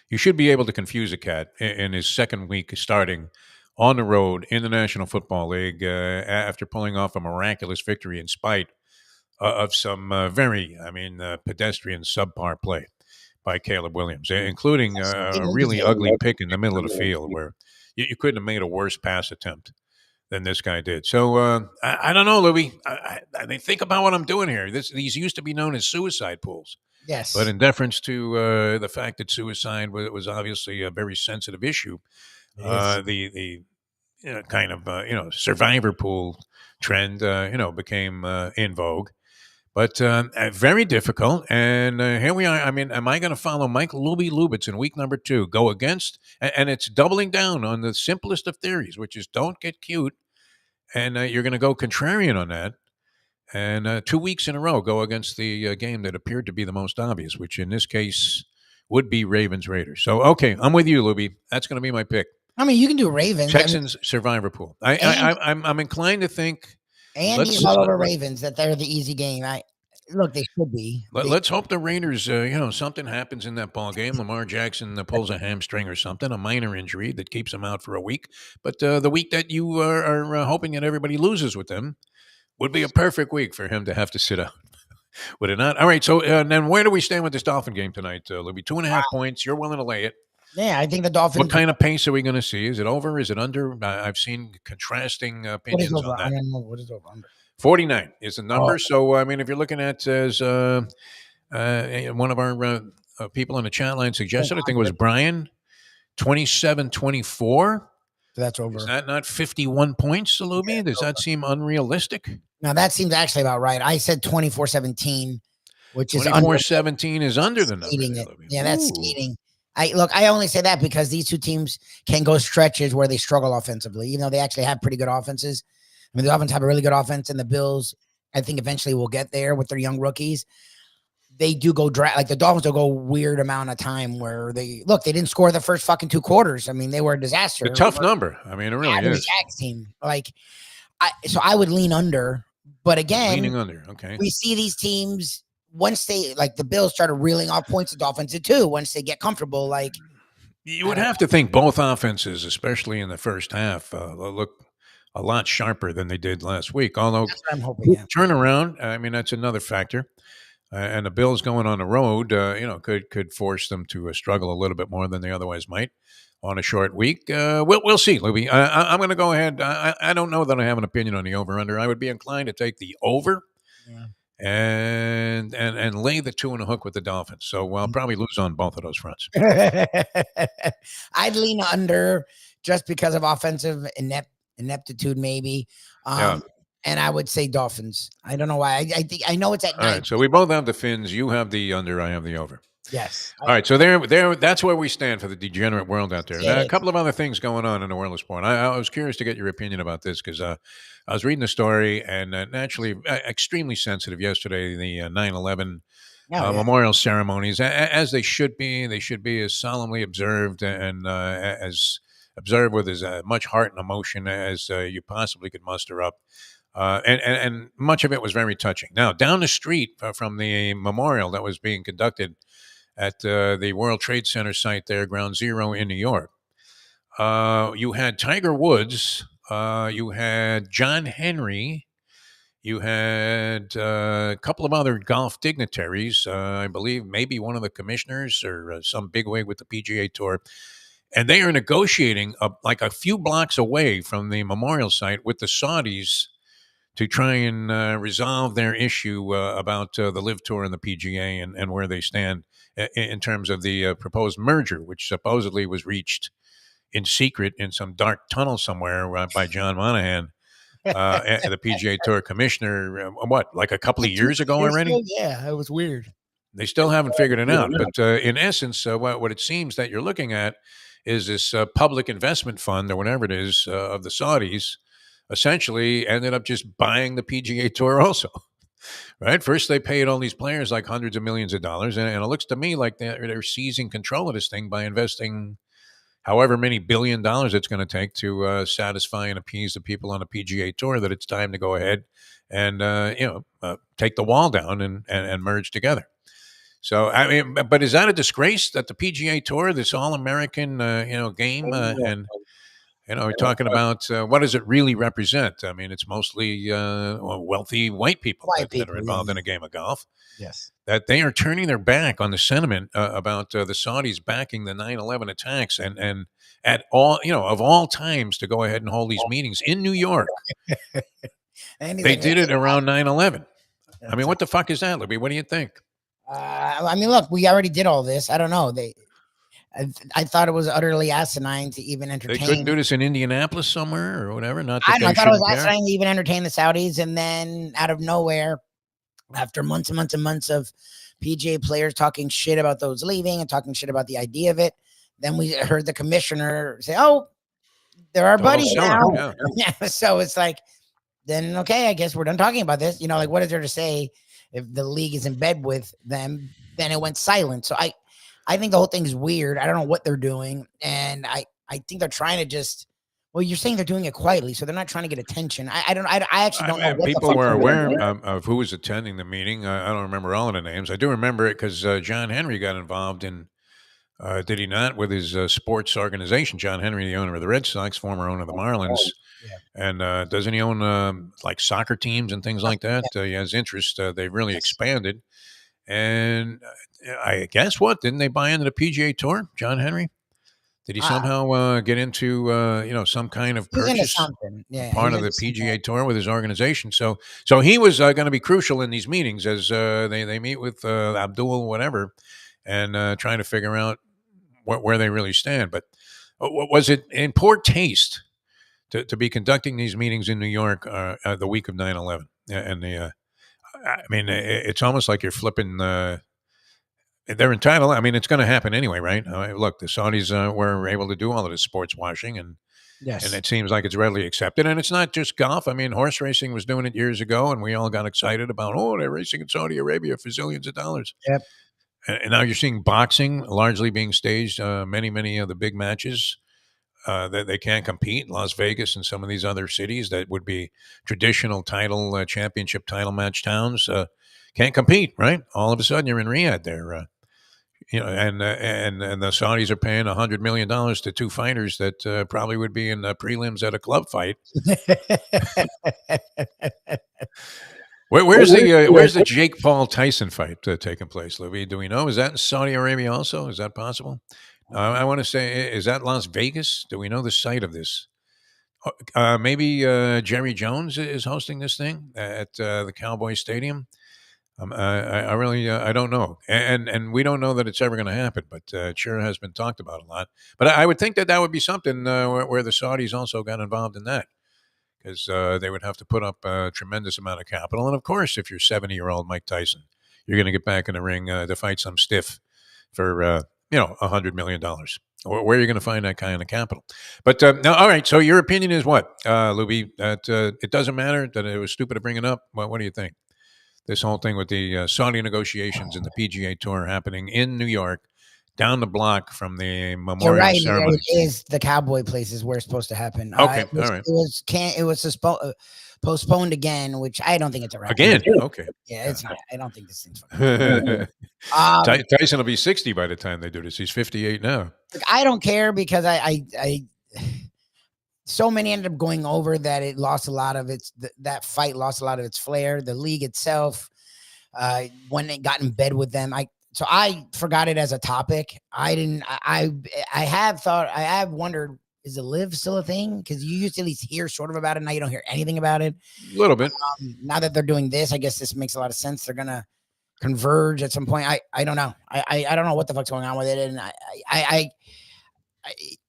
You should be able to confuse a cat in his second week starting on the road in the National Football League after pulling off a miraculous victory in spite of some pedestrian subpar play by Caleb Williams, including a really ugly pick in the middle of the field where you couldn't have made a worse pass attempt than this guy did. So I don't know, Lubie. I mean, think about what I'm doing here. These used to be known as suicide pools. Yes. But in deference to the fact that suicide was obviously a very sensitive issue, the kind of survivor pool trend became in vogue. But very difficult. And here we are. I mean, am I going to follow Michael Lubie Lubitz in week number 2? Go against, and it's doubling down on the simplest of theories, which is don't get cute. And you're going to go contrarian on that. And 2 weeks in a row go against the game that appeared to be the most obvious, which in this case would be Ravens-Raiders. So, okay, I'm with you, Lubie. That's going to be my pick. I mean, you can do Ravens. Texans survivor pool. I'm inclined to think. And you all over Ravens that they're the easy game. Look, they should be. Let's hope the Raiders, something happens in that ball game. Lamar Jackson pulls a hamstring or something, a minor injury that keeps him out for a week. But the week that you are hoping that everybody loses with them would be a perfect week for him to have to sit out. Would it not? All right. So then where do we stand with this Dolphin game tonight, Libby? 2.5 points. You're willing to lay it. Yeah, I think the Dolphins. What kind of pace are we going to see? Is it over? Is it under? I've seen contrasting opinions on that. I don't know. What is over under? 49 is the number. So, I mean, if you're looking at, as one of our people on the chat line suggested, I think it was Brian, 27-24. So that's over. Is that not 51 points, Salumi? Does that seem unrealistic? Now, that seems actually about right. I said 24-17, which is 24-17 is under the number. Yeah, that's skating. I only say that because these two teams can go stretches where they struggle offensively, even though they actually have pretty good offenses. I mean, the Dolphins have a really good offense, and the Bills, I think, eventually will get there with their young rookies. They do go like the Dolphins will go weird amount of time where they didn't score the first fucking 2 quarters. I mean, they were a disaster. A tough number. I mean, it really is. The Jags team, so I would lean under, but again, leaning under. Okay, we see these teams once they the Bills started reeling off points. The Dolphins did too. Once they get comfortable, you would have to think both offenses, especially in the first half, look a lot sharper than they did last week. Although that's what I'm hoping. Yeah. Turnaround, I mean, that's another factor. And the Bills going on the road, could force them to struggle a little bit more than they otherwise might on a short week. We'll see, Louie. I'm going to go ahead. I don't know that I have an opinion on the over/under. I would be inclined to take the over and lay the 2 and a hook with the Dolphins. So I'll probably lose on both of those fronts. I'd lean under just because of offensive ineptitude, maybe. And I would say Dolphins. I don't know why. I know it's at 9. All right, so we both have the Phins. You have the under. I have the over. Yes. All right, so there. That's where we stand for the degenerate world out there. A couple of other things going on in the world of sport. I was curious to get your opinion about this because I was reading the story and naturally extremely sensitive yesterday. The 9/11 memorial ceremonies, as they should be. They should be as solemnly observed and as observed with as much heart and emotion as you possibly could muster up. And much of it was very touching. Now, down the street from the memorial that was being conducted at the World Trade Center site there, Ground Zero in New York, you had Tiger Woods, you had John Henry, you had a couple of other golf dignitaries, I believe maybe one of the commissioners or some bigwig with the PGA Tour. And they are negotiating a few blocks away from the memorial site with the Saudis to try and resolve their issue about the Live Tour and the PGA and where they stand in terms of the proposed merger, which supposedly was reached in secret in some dark tunnel somewhere by John Monahan, the PGA Tour commissioner, a couple of years ago already? Yeah, it was weird. They still haven't figured it out. But in essence, what it seems that you're looking at is this public investment fund or whatever it is of the Saudis essentially ended up just buying the PGA Tour also, right? First, they paid all these players like hundreds of millions of dollars, and it looks to me like they're seizing control of this thing by investing, however many $1 billion it's going to take to satisfy and appease the people on the PGA Tour that it's time to go ahead and take the wall down and merge together. So I mean, but is that a disgrace that the PGA Tour, this all-American game, and we're talking about what does it really represent? I mean, it's mostly wealthy white people that are involved in a game of golf. Yes. That they are turning their back on the sentiment about the Saudis backing the 9/11 attacks, and at all, of all times to go ahead and hold these meetings in New York. They did it around 9/11. I mean, what the fuck is that, Libby? What do you think? I mean, look, we already did all this. I don't know. I thought it was utterly asinine to even entertain. They couldn't do this in Indianapolis somewhere or whatever. Not that I thought it was asinine to even entertain the Saudis, and then out of nowhere, after months and months and months of PGA players talking shit about those leaving and talking shit about the idea of it, then we heard the commissioner say, "Oh, they're our buddies now." Yeah. So it's like, then okay, I guess we're done talking about this. Like, what is there to say if the league is in bed with them? Then it went silent. So I think the whole thing is weird. I don't know what they're doing, and I think they're trying to just. Well, you're saying they're doing it quietly, so they're not trying to get attention. I actually don't know. What people were aware of who was attending the meeting. I don't remember all of the names. I do remember it because John Henry got involved in. Did he not, with his sports organization? John Henry, the owner of the Red Sox, former owner of the Marlins, and doesn't he own like soccer teams and things like that? He has interest. They've really expanded, and I guess didn't they buy into the PGA Tour? John Henry. Did he somehow get into some kind of purchase part of the PGA Tour with his organization? So he was going to be crucial in these meetings as they meet with Abdul whatever and trying to figure out where they really stand. But was it in poor taste to be conducting these meetings in New York the week of 9/11? And I mean, it's almost like you're flipping. They're entitled. I mean, it's going to happen anyway, right? Look, the Saudis were able to do all of this sports washing, and it seems like it's readily accepted. And it's not just golf. I mean, horse racing was doing it years ago, and we all got excited about, they're racing in Saudi Arabia for zillions of dollars. Yep. And now you're seeing boxing largely being staged. Many of the big matches that they can't compete. Las Vegas and some of these other cities that would be traditional title, championship title match towns can't compete, right? All of a sudden, you're in Riyadh there. And the Saudis are paying $100 million to two fighters that probably would be in the prelims at a club fight. Where's the Jake Paul Tyson fight taking place, Louis? Do we know? Is that in Saudi Arabia also? Is that possible? I want to say, is that Las Vegas? Do we know the site of this? Maybe Jerry Jones is hosting this thing at the Cowboy Stadium. I really I don't know, and we don't know that it's ever going to happen, but it sure has been talked about a lot. But I would think that would be something where the Saudis also got involved in that, because they would have to put up a tremendous amount of capital. And of course, if you're 70-year-old Mike Tyson, you're going to get back in the ring to fight some stiff for $100 million. Where are you going to find that kind of capital? But now, all right. So your opinion is what, Lubie? That it doesn't matter, that it was stupid to bring it up. What do you think? This whole thing with the Saudi negotiations and the PGA Tour happening in New York, down the block from the memorial ceremony. It is the Cowboy place is where it's supposed to happen. Okay, all right. It was postponed again, which I don't think it's a record. Again, okay. Yeah, it's not. I don't think this thing's fucking Tyson will be 60 by the time they do this. He's 58 now. I don't care because I so many ended up going over that it lost a lot of that fight lost a lot of its flair. The league itself, when it got in bed with them, so I forgot it as a topic. I have wondered, is the live still a thing? Because you used to at least hear sort of about it. Now you don't hear anything about it. A little bit. Now that they're doing this, I guess this makes a lot of sense. They're gonna converge at some point. I don't know. I don't know what the fuck's going on with it, and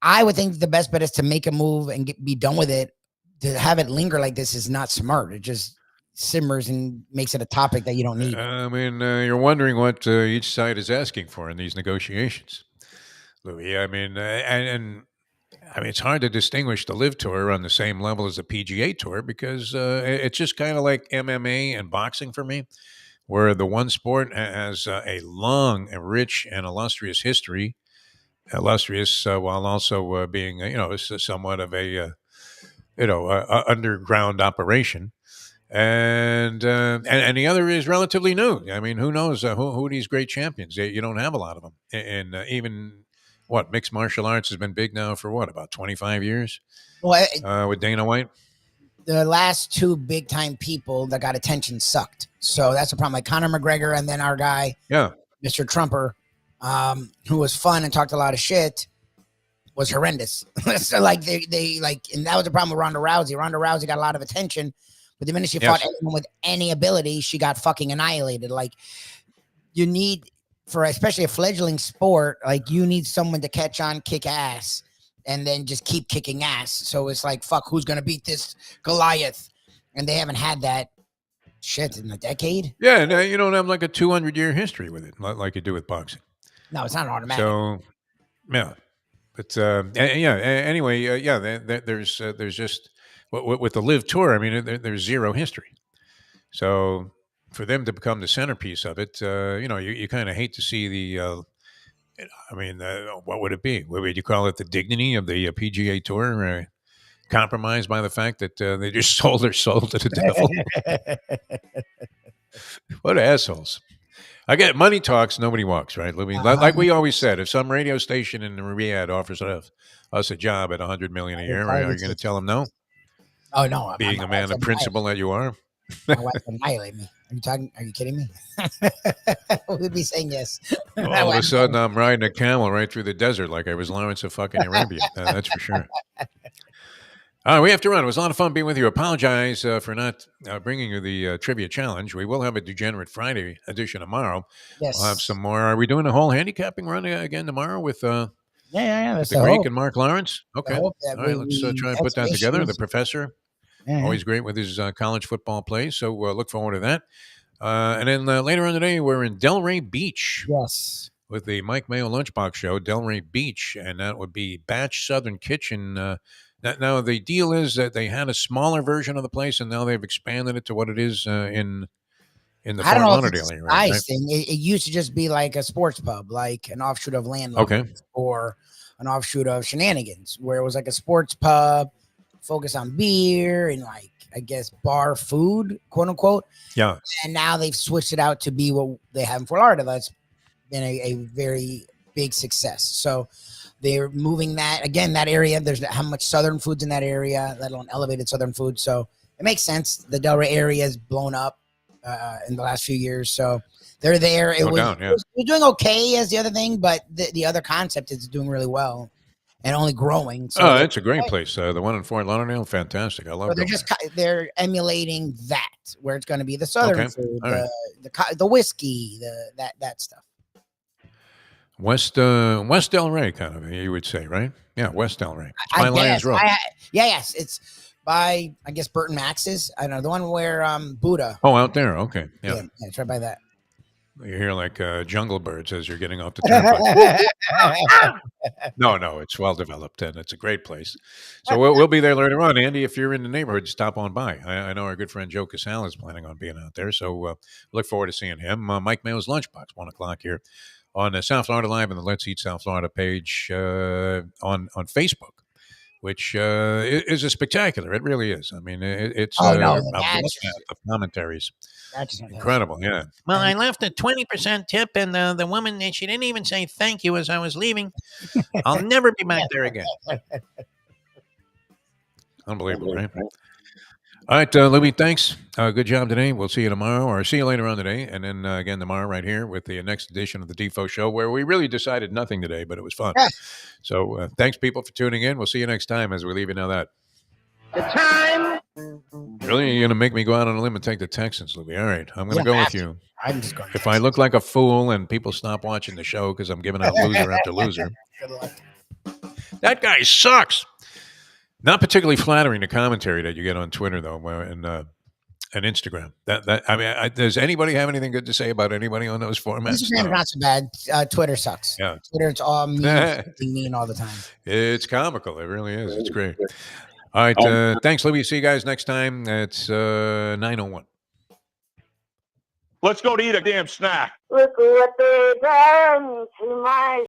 I would think the best bet is to make a move and be done with it. To have it linger like this is not smart. It just simmers and makes it a topic that you don't need. I mean, you're wondering what each side is asking for in these negotiations, Louis. I mean, and I mean, it's hard to distinguish the Live Tour on the same level as the PGA Tour because it's just kind of like MMA and boxing for me, where the one sport has a long and rich and illustrious history. illustrious, while also being, somewhat of a, underground operation. And the other is relatively new. I mean, who knows who these great champions? You don't have a lot of them. And even mixed martial arts has been big now for about 25 years. Well, with Dana White. The last two big time people that got attention sucked. So that's the problem. Like Conor McGregor and then our guy, Mr. Trumper, who was fun and talked a lot of shit, was horrendous. So like they and that was the problem with Ronda Rousey. Ronda Rousey got a lot of attention, but the minute she fought anyone with any ability, she got fucking annihilated. Like you need, for especially a fledgling sport, like you need someone to catch on, kick ass, and then just keep kicking ass. So it's like, fuck, who's going to beat this Goliath? And they haven't had that shit in a decade. Yeah, and you don't have like a 200-year history with it, like you do with boxing. No, it's not automatic. So, yeah. But, anyway, there's just, with the Live Tour, I mean, there's zero history. So for them to become the centerpiece of it, you kind of hate to see the... what would it be? What would you call it? The dignity of the PGA Tour compromised by the fact that they just sold their soul to the devil? What assholes! I get money talks, nobody walks, right? Like we always said, if some radio station in Riyadh offers us a job at $100 million a year, are you going to tell them no? Oh no! Being a man of principle that you are. My wife would annihilate me. Are you kidding me? We'd be saying yes. All of a sudden, I'm riding a camel right through the desert like I was Lawrence of fucking Arabia. That's for sure. All right, we have to run. It was a lot of fun being with you. Apologize for not bringing you the trivia challenge. We will have a Degenerate Friday edition tomorrow. Yes. We'll have some more. Are we doing a whole handicapping run again tomorrow with yeah. With the Greek and Mark Lawrence? Okay. All right, let's try and put that together. The professor. Always great with his college football plays, so look forward to that. And then later on today, we're in Delray Beach. Yes. With the Mike Mayo Lunchbox Show, Delray Beach, and that would be Batch Southern Kitchen. Now, the deal is that they had a smaller version of the place, and now they've expanded it to what it is in the Fort Lauderdale area. Right? It used to just be like a sports pub, like an offshoot of Landlubber, or an offshoot of Shenanigans, where it was like a sports pub, focus on beer and like, I guess, bar food, quote unquote. Yeah. And now they've switched it out to be what they have in Fort Lauderdale. That's been a very big success. So they're moving that again, that area. There's how much Southern foods in that area, let alone elevated Southern food. So it makes sense. The Delray area has blown up in the last few years. So they're there. It was doing okay as the other thing, but the other concept is doing really well. And only growing. So it's a great place. The one in Fort Lauderdale, fantastic. I love it. They're emulating that, where it's going to be the Southern food, the whiskey, that stuff. West Delray, kind of, you would say, right? Yeah, West Delray. It's by Lions Road. Yes, it's by, I guess, Burton Max's. I don't know, the one where Buddha. Oh, out there. Okay, yeah, it's right by that. You hear like jungle birds as you're getting off the turnpike. No, it's well developed and it's a great place. So we'll be there later on. Andy, if you're in the neighborhood, stop on by. I know our good friend Joe Casale is planning on being out there, so look forward to seeing him. Mike Mayo's Lunchbox, 1:00 here on South Florida Live and the Let's Eat South Florida page on Facebook, which is a spectacular. It really is. I mean, it's the commentaries. Incredible, yeah. Well, I left a 20% tip, and the woman, she didn't even say thank you as I was leaving. I'll never be back there again. Unbelievable, right? All right, Lubie, thanks. Good job today. We'll see you tomorrow, or see you later on today, and then again tomorrow right here with the next edition of the Defo Show, where we really decided nothing today, but it was fun. So thanks, people, for tuning in. We'll see you next time as we leave you now that. The time. Really, you're going to make me go out on a limb and take the Texans, Lubie. All right, I'm going to go with you. I'm just going. If I look like a fool and people stop watching the show because I'm giving out loser after loser. Good luck. That guy sucks. Not particularly flattering, the commentary that you get on Twitter, though, and Instagram. Does anybody have anything good to say about anybody on those formats? Instagram's not so bad. Twitter sucks. Yeah. Twitter, it's all mean all the time. It's comical. It really is. It's great. All right. Thanks, Lubie. See you guys next time. It's 9:01. Let's go to eat a damn snack. Look what they done to my